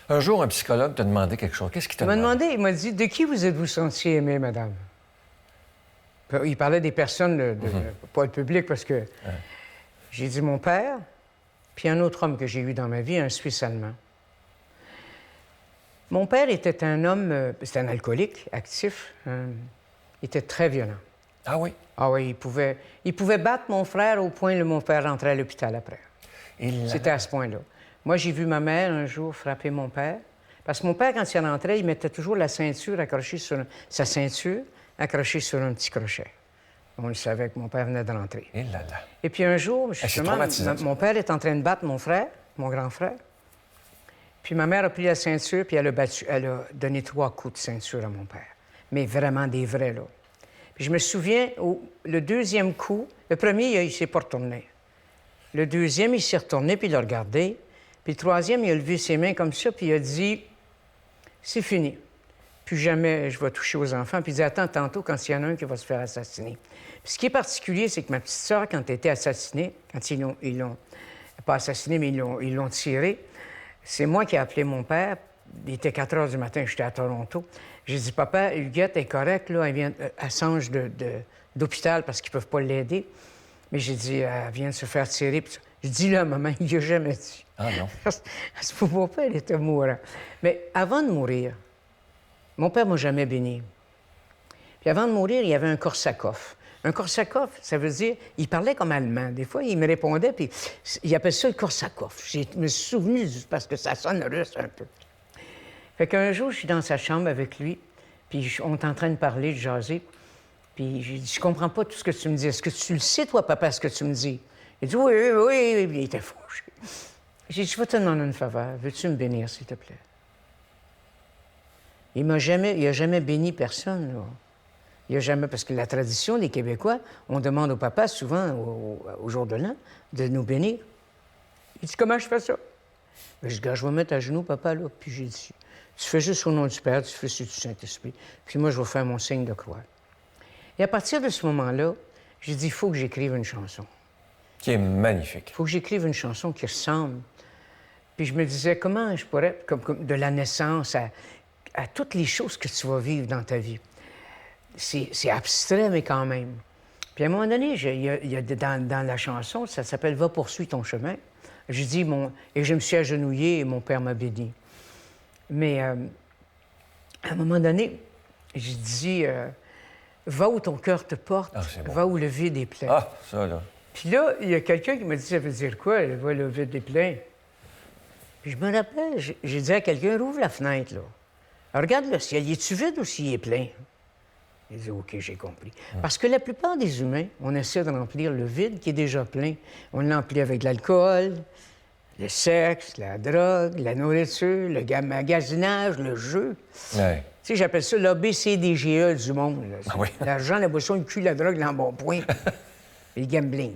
Un jour, un psychologue t'a demandé quelque chose. Qu'est-ce qu'il t'a demandé? Il m'a dit, de qui vous êtes-vous senti aimé, madame? Il parlait des personnes, pas le public, parce que j'ai dit mon père, puis un autre homme que j'ai eu dans ma vie, un Suisse allemand. Mon père était un homme, c'était un alcoolique, actif. Il était très violent. Ah oui? Ah oui, il pouvait battre mon frère au point où mon père rentrait à l'hôpital après. C'était à ce point-là. Moi, j'ai vu ma mère un jour frapper mon père. Parce que mon père, quand il rentrait, il mettait toujours la ceinture accrochée sur... sa ceinture accrochée sur un petit crochet. On le savait que mon père venait de rentrer. Et là là. Et puis un jour, justement, mon père est en train de battre mon frère, mon grand frère. Puis ma mère a pris la ceinture, puis elle a donné 3 coups de ceinture à mon père. Mais vraiment des vrais, là. Puis je me souviens, le deuxième coup, le premier, il s'est pas retourné. Le deuxième, il s'est retourné, puis il a regardé. Puis le troisième, il a levé ses mains comme ça, puis il a dit « C'est fini. Plus jamais je vais toucher aux enfants. » Puis il dit « Attends, tantôt, quand il y en a un qui va se faire assassiner. » Puis ce qui est particulier, c'est que ma petite sœur, quand elle était assassinée, quand ils l'ont pas assassinée, mais ils l'ont tirée, c'est moi qui ai appelé mon père. Il était 4 heures du matin, j'étais à Toronto. J'ai dit « Papa, Huguette est correcte, là. Elle change d'hôpital parce qu'ils peuvent pas l'aider. » Mais j'ai dit « Elle vient de se faire tirer. » Je dis là, maman, il n'a jamais dit. Ah non? Parce que mon père était mourant. Mais avant de mourir, mon père ne m'a jamais béni. Puis avant de mourir, il y avait un Korsakov. Un Korsakov, ça veut dire, il parlait comme allemand. Des fois, il me répondait, puis il appelait ça le Korsakov. Je me suis souvenu parce que ça sonne russe un peu. Fait qu'un jour, je suis dans sa chambre avec lui, puis on est en train de parler, de jaser. Puis j'ai dit, je comprends pas tout ce que tu me dis. Est-ce que tu le sais, toi, papa, ce que tu me dis? Il dit, oui. Il était fauché. J'ai dit, je vais te demander une faveur. Veux-tu me bénir, s'il te plaît? Il n'a jamais béni personne, là. Il n'y a jamais... Parce que la tradition des Québécois, on demande au papa souvent, au jour de l'an, de nous bénir. Il dit, comment je fais ça? Ben, je dis, je vais mettre à genoux, papa, là. Puis j'ai dit, tu fais juste au nom du Père, tu fais sur du Saint-Esprit. Puis moi, je vais faire mon signe de croix. Et à partir de ce moment-là, j'ai dit, il faut que j'écrive une chanson. Qui est magnifique. Il faut que j'écrive une chanson qui ressemble. Puis je me disais, comment je pourrais, comme de la naissance à toutes les choses que tu vas vivre dans ta vie. C'est abstrait, mais quand même. Puis à un moment donné, il y a dans la chanson, ça s'appelle « Va poursuivre ton chemin ». Je dis, et je me suis agenouillé et mon père m'a béni. Mais à un moment donné, j'ai dit, va où ton cœur te porte, va où le vide est plein. Ah, ça, là. Puis là, il y a quelqu'un qui m'a dit, ça veut dire quoi, va le vide est plein? Puis je me rappelle, j'ai dit à quelqu'un, rouvre la fenêtre, là. Alors, regarde le ciel, est-tu vide ou s'il est plein? Il dit, OK, j'ai compris. Parce que la plupart des humains, on essaie de remplir le vide qui est déjà plein. On l'emplit avec de l'alcool, le sexe, la drogue, la nourriture, le magasinage, le jeu. Ouais. Tu sais, j'appelle ça l'ABCDGE du monde. Ah oui. L'argent, la boisson, le cul, la drogue, l'embonpoint. Et le gambling.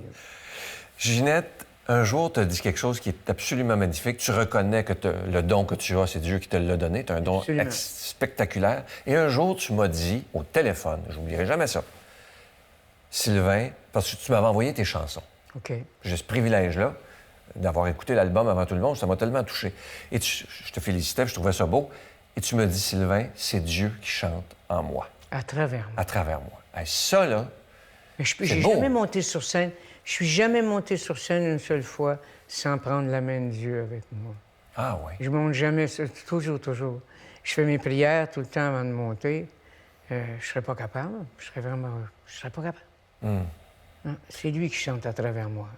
Ginette, un jour, tu as dit quelque chose qui est absolument magnifique. Tu reconnais que le don que tu as, c'est Dieu qui te l'a donné. Tu as un don spectaculaire. Et un jour, tu m'as dit, au téléphone, je n'oublierai jamais ça, Sylvain, parce que tu m'avais envoyé tes chansons. OK. J'ai ce privilège-là d'avoir écouté l'album avant tout le monde. Ça m'a tellement touché. Et je te félicitais, je trouvais ça beau. Et tu me dis, Sylvain, c'est Dieu qui chante en moi. À travers moi. À travers moi. Et ça, là, mais je n'ai jamais monté sur scène. Je suis jamais monté sur scène une seule fois sans prendre la main de Dieu avec moi. Ah oui. Je monte jamais, toujours. Je fais mes prières tout le temps avant de monter. Je serais pas capable. Je serais pas capable. Non, c'est lui qui chante à travers moi.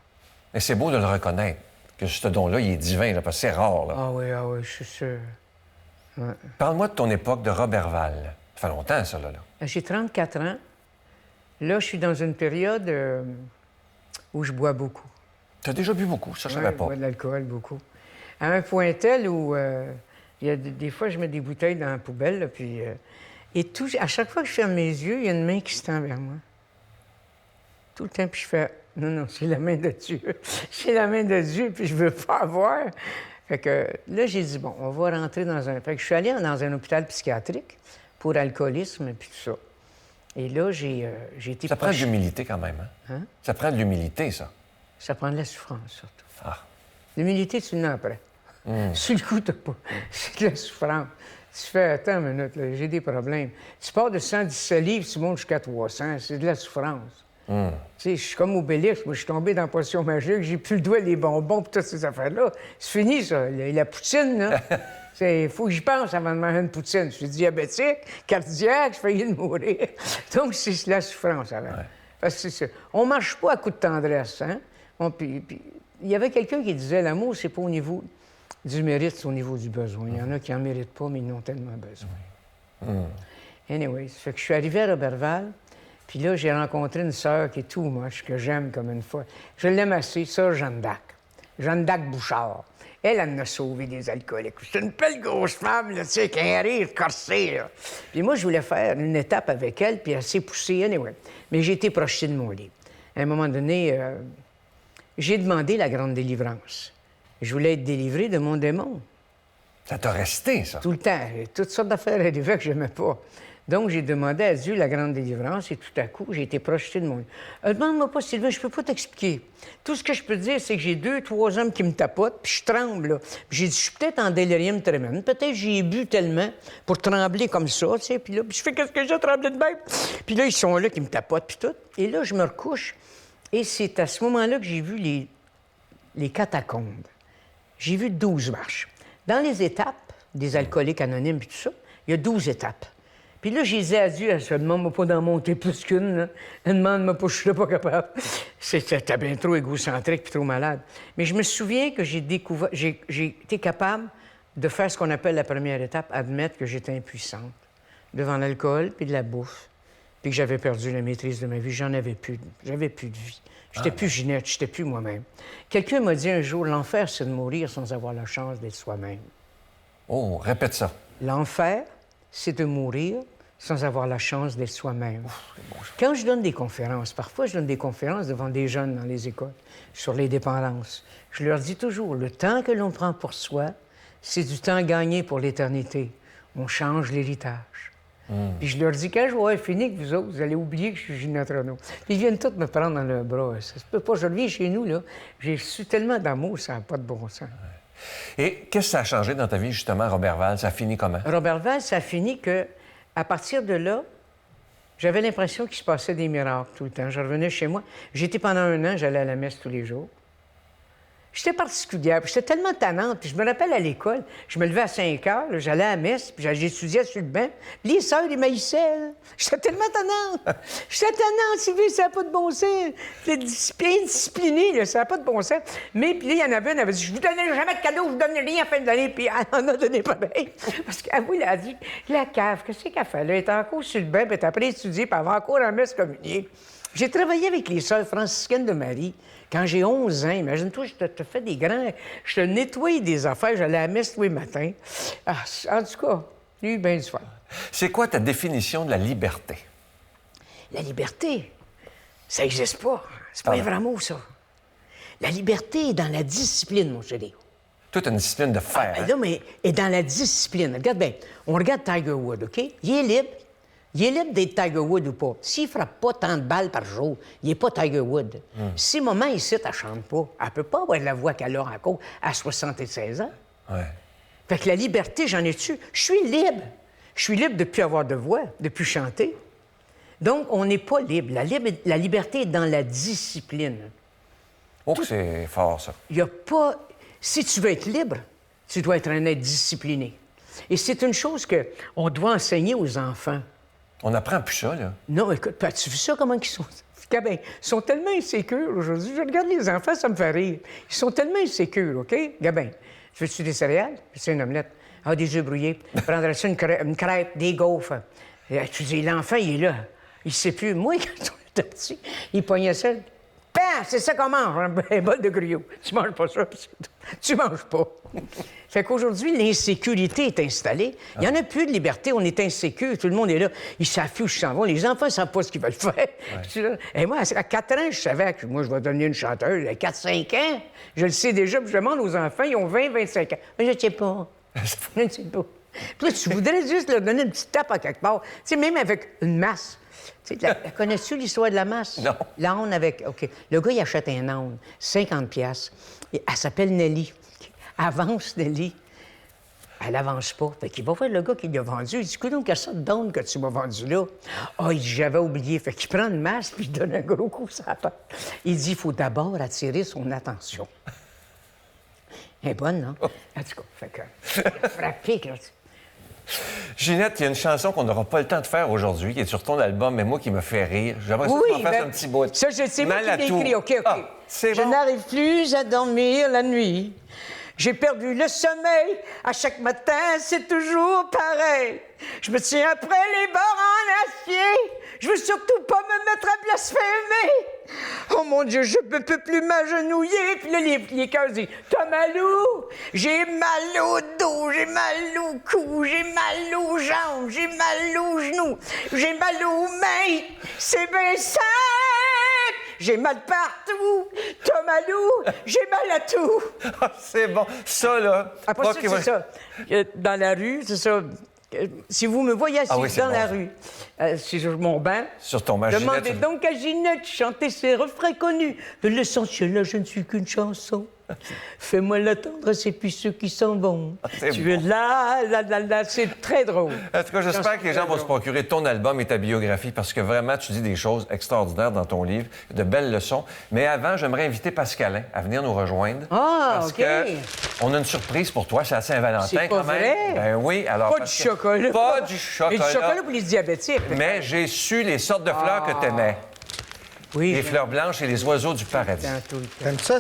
Mais c'est beau de le reconnaître, que ce don-là, il est divin, là, parce que c'est rare. Là. Ah oui, je suis sûr. Ouais. Parle-moi de ton époque de Roberval. Ça fait longtemps, ça, là. J'ai 34 ans. Là, je suis dans une période où je bois beaucoup. Tu as déjà bu beaucoup, ça, je savais pas. Je bois de l'alcool, beaucoup. À un point tel où, il y a des fois, je mets des bouteilles dans la poubelle, là, puis... et à chaque fois que je ferme mes yeux, il y a une main qui se tend vers moi. Tout le temps, puis je fais... Non, c'est la main de Dieu. C'est la main de Dieu, puis je veux pas avoir. Fait que là, j'ai dit, bon, on va rentrer dans un... Fait que je suis allé dans un hôpital psychiatrique pour alcoolisme et puis tout ça. Et là, j'ai été... Ça prend de l'humilité quand même, hein? Ça prend de l'humilité, ça. Ça prend de la souffrance, surtout. Ah. L'humilité, tu l'as après. Sur le coup, t'as pas. C'est de la souffrance. Tu fais, attends une minute, là, j'ai des problèmes. Tu pars de 117 livres, tu montes jusqu'à 300, c'est de la souffrance. Tu sais, je suis comme Obélix, moi, je suis tombé dans la potion magique, j'ai plus le doigt, les bonbons, puis toutes ces affaires-là. C'est fini, ça. La poutine, là. Il faut que j'y pense avant de manger une poutine. Je suis diabétique, cardiaque, je failli de mourir. Donc, c'est la souffrance, avant. Ouais. Parce que c'est ça. On marche pas à coup de tendresse, hein? Puis, il y avait quelqu'un qui disait, l'amour, c'est pas au niveau du mérite, c'est au niveau du besoin. Il y en a qui en méritent pas, mais ils en ont tellement besoin. Anyway, ça fait que je suis arrivé à Roberval, puis là, j'ai rencontré une sœur qui est tout moche, que j'aime comme une fois. Je l'aime assez, sœur Jeanne d'Arc. Jeanne d'Arc Bouchard. Elle m'a sauvé des alcooliques. C'est une belle grosse femme, là, tu sais, qui a un rire corsé, là. Puis moi, je voulais faire une étape avec elle, puis elle s'est poussée, anyway. Mais j'ai été projeté de mon lit. À un moment donné, j'ai demandé la grande délivrance. Je voulais être délivré de mon démon. Ça t'a resté, ça? Tout le temps. Toutes sortes d'affaires arrivaient que je n'aimais pas. Donc, j'ai demandé à Dieu la grande délivrance et tout à coup, j'ai été projeté de mon lit. Demande-moi pas, Sylvain, je peux pas t'expliquer. Tout ce que je peux te dire, c'est que j'ai 2, 3 hommes qui me tapotent, puis je tremble, là. Puis j'ai dit, je suis peut-être en délirium tremens. Peut-être j'ai bu tellement pour trembler comme ça, tu sais. Puis là, je fais qu'est-ce que j'ai tremblé de même. Puis là, ils sont là qui me tapotent, puis tout. Et là, je me recouche. Et c'est à ce moment-là que j'ai vu les catacombes. J'ai vu 12 marches. Dans les étapes des alcooliques anonymes et tout ça, il y a 12 étapes. Puis là, j'ai dit à Dieu, elle se demande pas d'en monter plus qu'une, là. Elle demande-moi pas, je suis pas capable. C'était bien trop égocentrique puis trop malade. Mais je me souviens que j'ai été capable de faire ce qu'on appelle la première étape, admettre que j'étais impuissante devant l'alcool puis de la bouffe, puis que j'avais perdu la maîtrise de ma vie. J'avais plus de vie. J'étais plus Ginette, j'étais plus moi-même. Quelqu'un m'a dit un jour, l'enfer, c'est de mourir sans avoir la chance d'être soi-même. Oh, répète ça. L'enfer, c'est de mourir sans avoir la chance d'être soi-même. Quand je donne des conférences, parfois je donne des conférences devant des jeunes dans les écoles sur les dépendances, je leur dis toujours, le temps que l'on prend pour soi, c'est du temps gagné pour l'éternité. On change l'héritage. Puis je leur dis, quand je vais avoir fini avec vous autres, vous allez oublier que je suis Ginette Renault. Puis ils viennent tous me prendre dans leurs bras. Ça se peut pas. Je reviens chez nous, là. J'ai reçu tellement d'amour, ça n'a pas de bon sens. Et qu'est-ce que ça a changé dans ta vie, justement, Roberval? Ça a fini comment? Roberval, ça a fini que, à partir de là, j'avais l'impression qu'il se passait des miracles tout le temps. Je revenais chez moi. J'étais pendant 1 an, j'allais à la messe tous les jours. J'étais particulière, puis j'étais tellement tannante. Puis je me rappelle à l'école, je me levais à 5 heures, là, j'allais à la messe, puis j'étudiais sur le banc. Puis les sœurs, ils maïssaient. Là. J'étais tellement tannante. J'étais tannante, Sylvie, ça n'a pas de bon sens. J'étais indisciplinée, là, ça n'a pas de bon sens. Mais puis là, il y en avait une, elle avait dit, je vous donnerai jamais de cadeau, je vous donne rien à la fin de l'année. Puis elle en a donné pareil. Parce qu'elle elle a dit, la cave, qu'est-ce qu'elle fait là? Elle était encore sur le banc, puis elle était après étudier, puis elle avait encore la messe communiée. J'ai travaillé avec les sœurs franciscaines de Marie. Quand j'ai 11 ans, imagine-toi, je te fais des grands... Je te nettoie des affaires, j'allais à la messe tous les matins. Ah, en tout cas, j'ai eu bien du fun. C'est quoi ta définition de la liberté? La liberté, ça n'existe pas. C'est pas un vrai mot, ça. La liberté est dans la discipline, mon chéri. Toute une discipline de fer. Ben là, mais est dans la discipline. Regarde bien, on regarde Tiger Woods, OK? Il est libre. Il est libre d'être Tiger Woods ou pas. S'il ne frappe pas tant de balles par jour, il n'est pas Tiger Woods. Si maman ici, elle ne chante pas, elle ne peut pas avoir la voix qu'elle a encore à 76 ans. Ouais. Fait que la liberté, j'en ai dessus. Je suis libre. Je suis libre de ne plus avoir de voix, de ne plus chanter. Donc, on n'est pas libre. La liberté est dans la discipline. Oh, c'est fort, ça. Il n'y a pas... Si tu veux être libre, tu dois être un être discipliné. Et c'est une chose qu'on doit enseigner aux enfants. On n'apprend plus ça, là. Non, écoute, tu vu ça, comment ils sont? Ils sont tellement insécures aujourd'hui. Je regarde les enfants, ça me fait rire. Ils sont tellement insécures, OK? Gabin, tu veux-tu des céréales? C'est une omelette. Ah, des œufs brouillés. Prendrais-tu une crêpe, des gaufres? Et, tu dis, l'enfant, il est là. Il ne sait plus. Moi, quand on était petit, il pognait ça. Pam! C'est ça qu'on mange, un bol de gruyot. Tu manges pas ça, tu manges pas. Fait qu'aujourd'hui, l'insécurité est installée. Il n'y en a plus de liberté, on est insécure, tout le monde est là. Ils savent plus où ils s'en vont. Les enfants ne savent pas ce qu'ils veulent faire. Ouais. Et moi, à 4 ans, je savais que moi, je vais devenir une chanteuse. À 4-5 ans, je le sais déjà, puis je demande aux enfants, ils ont 20-25 ans. Mais je ne sais pas. Je ne sais pas. Puis là, tu voudrais juste leur donner une petite tape à quelque part. Tu sais, même avec une masse. Tu sais, connais-tu l'histoire de la masse? Non. L'âne avec... OK. Le gars, il achète un âne, 50 $. Elle s'appelle Nelly. Avance, Nelly. Elle avance pas. Fait qu'il va voir le gars qui l'a vendu. Il dit, écoute, donc, quelle sorte d'âne que tu m'as vendu là? Ah, il dit, j'avais oublié. Fait qu'il prend une masse puis il donne un gros coup sur la tête. Il dit, il faut d'abord attirer son attention. Elle est bonne, non? En tout cas, fait que... frappé, là. Ginette, il y a une chanson qu'on n'aura pas le temps de faire aujourd'hui, qui est sur ton album, mais moi qui me fait rire. J'aimerais ça qu'on fasse un petit bout. Ça, je sais pas qui l'a écrit. OK. Ah, c'est je bon. n'arrive plus à dormir la nuit. J'ai perdu le sommeil. À chaque matin, c'est toujours pareil. Je me tiens après les barres en acier. Je veux surtout pas me mettre à blasphémer. Oh mon Dieu, je ne peux plus m'agenouiller. Puis là, les cœurs disent, t'as mal où? J'ai mal au dos, j'ai mal au cou, j'ai mal aux jambes, j'ai mal aux genoux, j'ai mal aux mains. C'est bien simple. J'ai mal partout. T'as mal où? J'ai mal à tout. Ah, c'est bon. Ça, là... Après ça, c'est ça. Dans la rue, c'est ça. Si vous me voyez assis dans la rue, sur mon banc, sur ton banc, demandez Ginette, donc à Ginette chanter ses refrains connus. De l'essentiel, là, je ne suis qu'une chanson. Fais-moi l'attendre, c'est puis ceux qui s'en vont. Tu es là, c'est très drôle. En tout cas, j'espère que les gens vont se procurer ton album et ta biographie parce que vraiment, tu dis des choses extraordinaires dans ton livre, de belles leçons. Mais avant, j'aimerais inviter Pascalin à venir nous rejoindre. Ah, parce OK. que on a une surprise pour toi, c'est à Saint-Valentin C'est pas quand même. vrai? Ben oui, alors... Pas du chocolat. Pas du chocolat. Mais du chocolat pour les diabétiques. Mais j'ai su les sortes de fleurs que t'aimais. Oui. Les fleurs blanches et les oiseaux du paradis. T'aimes ça?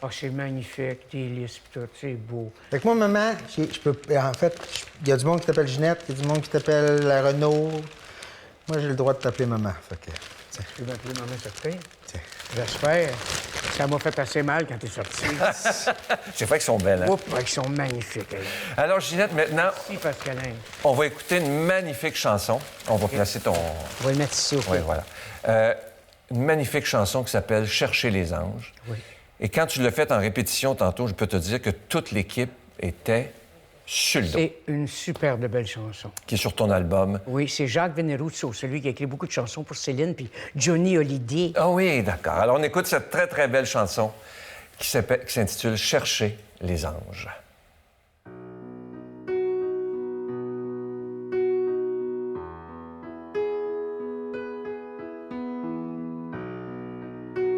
Ah, c'est magnifique, des listes, tout, c'est beau. Fait que moi, maman, je peux... En fait, il y a du monde qui t'appelle Ginette, il y a du monde qui t'appelle la Renault. Moi, j'ai le droit de t'appeler maman. Fait que... Tu peux m'appeler maman certain? Tiens. J'espère. Ça m'a fait assez mal quand t'es sorti. C'est vrai qu'ils sont belles, hein? Oups, ils sont magnifiques. Elles. Alors, Ginette, maintenant, Merci, Pascalin. on va écouter une magnifique chanson. On va placer ton... On va le mettre ici au Oui, voilà. Une magnifique chanson qui s'appelle « Chercher les anges ». Oui. Et quand tu l'as faite en répétition tantôt, je peux te dire que toute l'équipe était sur le dos, C'est une superbe belle chanson. qui est sur ton album. Oui, c'est Jacques Veneruccio, celui qui a écrit beaucoup de chansons pour Céline, puis Johnny Hallyday. Ah oui, d'accord. Alors, on écoute cette très, très belle chanson qui s'intitule « Chercher les anges ».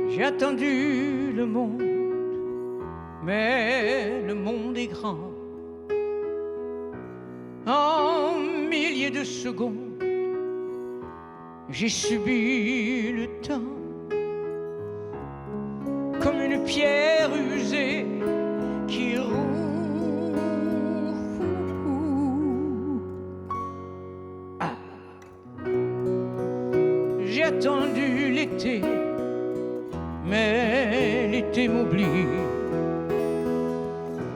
J'ai attendu le monde, mais le monde est grand. En milliers de secondes, j'ai subi le temps. Comme une pierre usée qui roule. Ah. J'ai attendu l'été, mais l'été m'oublie.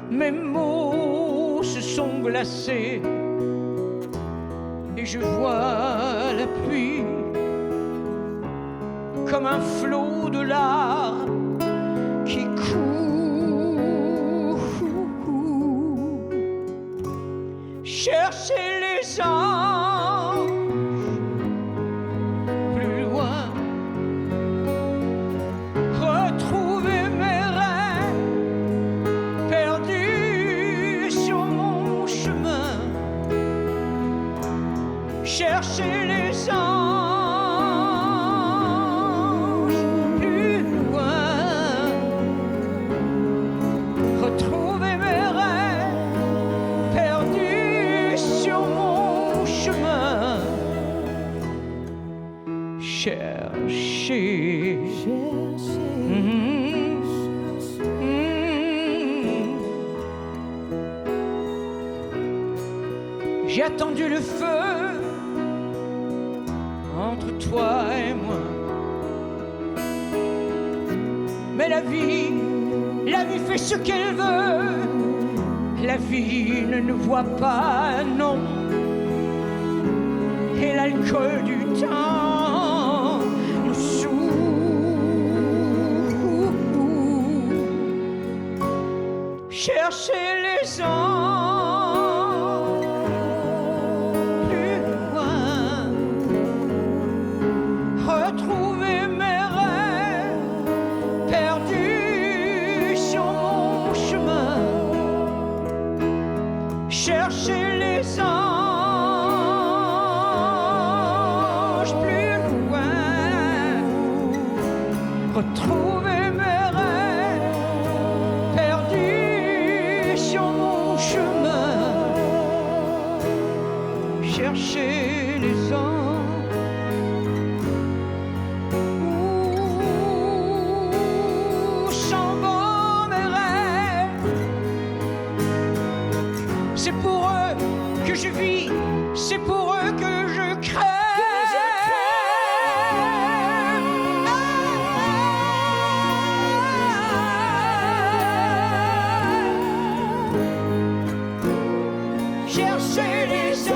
Mes mots se sont glacés et je vois la pluie comme un flot de larmes qui coule. Chercher les anges plus loin, retrouver mes rêves perdus sur mon chemin. Chercher les anges plus loin, retrouver mes rêves perdus sur mon chemin. Chercher. J'ai attendu le feu entre toi et moi. Mais la vie fait ce qu'elle veut. La vie ne voit pas, non. Et l'alcool du temps nous saoule. Chercher les anges plus loin, retrouver mes rêves perdus sur mon chemin. Chercher les anges plus loin, retrouver mes rêves perdus sur mon chemin. Chercher les anges où s'en vont mes rêves. C'est pour eux que je vis, c'est pour eux que je crève. Chercher les anges,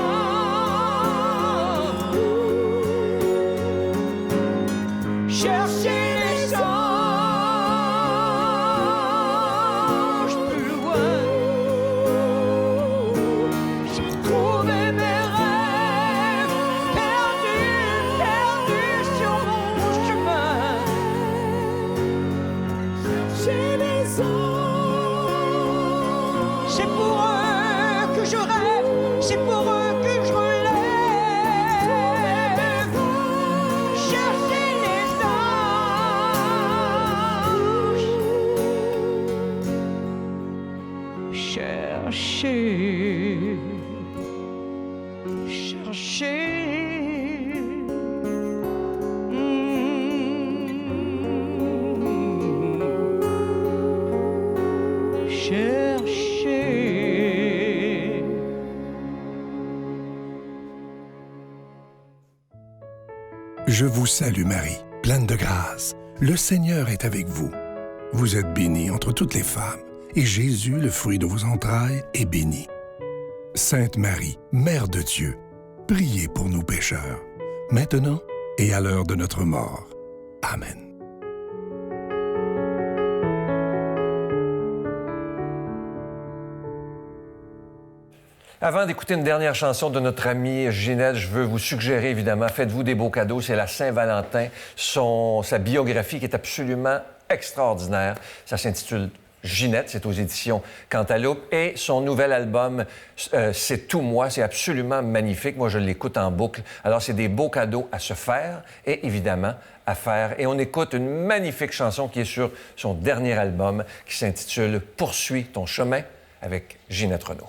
chercher les anges plus loin, trouver mes rêves perdus sur mon chemin. Chercher les anges, c'est pour eux que je rêve, c'est pour eux que je relève. Chercher les anges, chercher. Chercher. Je vous salue Marie, pleine de grâce. Le Seigneur est avec vous. vous êtes bénie entre toutes les femmes, et Jésus, le fruit de vos entrailles, est béni. Sainte Marie, Mère de Dieu, priez pour nous pécheurs, maintenant et à l'heure de notre mort. Amen. Avant d'écouter une dernière chanson de notre amie Ginette, je veux vous suggérer, évidemment, faites-vous des beaux cadeaux. C'est la Saint-Valentin. Sa biographie qui est absolument extraordinaire. Ça s'intitule Ginette, c'est aux éditions Cantaloupe. Et son nouvel album, C'est tout moi, c'est absolument magnifique. Moi, je l'écoute en boucle. Alors, c'est des beaux cadeaux à se faire et évidemment à faire. Et on écoute une magnifique chanson qui est sur son dernier album qui s'intitule Poursuis ton chemin avec Ginette Renaud.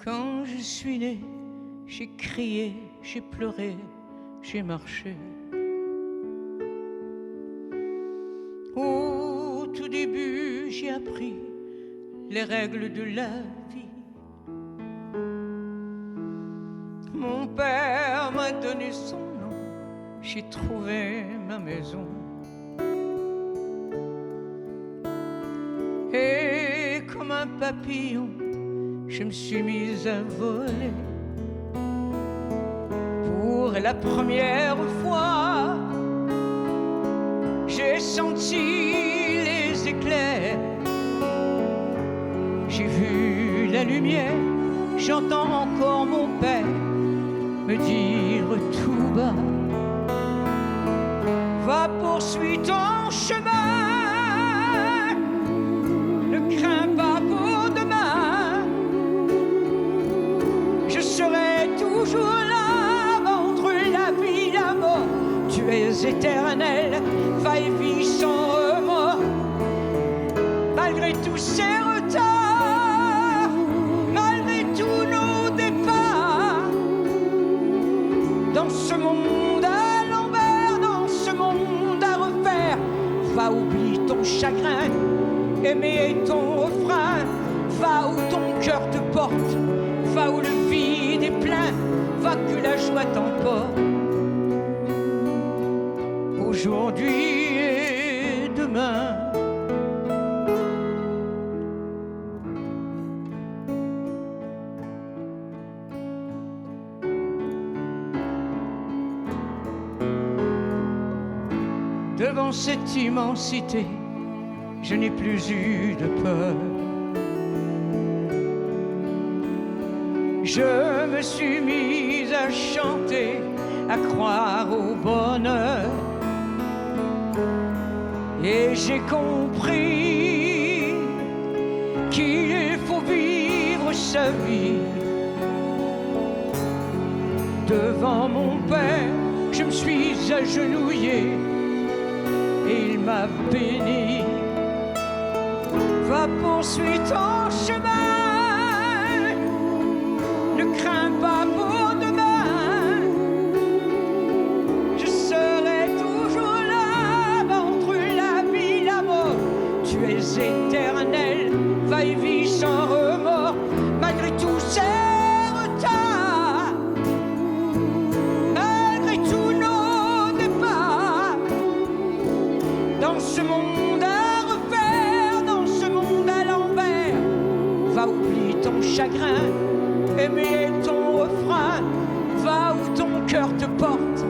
Quand je suis née, j'ai crié, j'ai pleuré, j'ai marché. Au tout début, j'ai appris les règles de la vie. Mon père m'a donné son nom, j'ai trouvé ma maison. Et comme un papillon, je me suis mise à voler. Pour la première fois, j'ai senti les éclairs. J'ai vu la lumière, j'entends encore mon père me dire tout bas: va poursuivre ton chemin, ne crains pas pour demain. Je serai toujours là entre la vie et la mort. Tu es éternel, va et vis sans remords. Malgré tous ces retards, malgré tous nos départs, dans ce monde à l'envers, dans ce monde à refaire, va oublier ton chagrin, aimer ton refrain. Va où ton cœur te porte, va où le vide est plein, va que la joie t'emporte. Aujourd'hui et demain. Devant cette immensité, je n'ai plus eu de peur. Je me suis mise à chanter, à croire au bonheur. Et j'ai compris qu'il faut vivre sa vie. Devant mon père, je me suis agenouillé et il m'a béni. Va poursuivre ton chemin, ne crains pas pour demain. Je serai toujours là entre la vie et la mort. Tu es éternel, va et vis sans remords. Malgré tous ces retards, malgré tous nos départs, dans ce monde à refaire, dans ce monde à l'envers, va oublier ton chagrin, aimer ton refrain. Va où ton cœur te porte,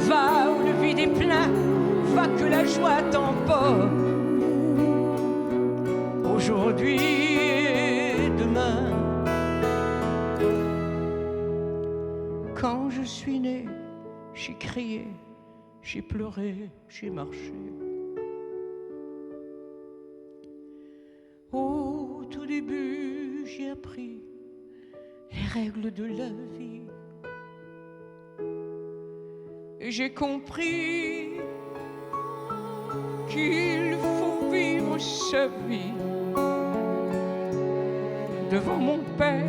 va où le vide est plein, va que la joie t'emporte. Aujourd'hui et demain. Quand je suis né, j'ai crié, j'ai pleuré, j'ai marché. Au tout début, j'ai appris les règles de la vie. Et j'ai compris qu'il faut vivre sa vie. Devant mon père,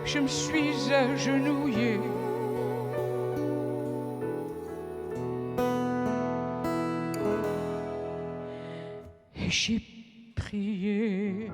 je me suis agenouillé. Et j'ai prié. crier.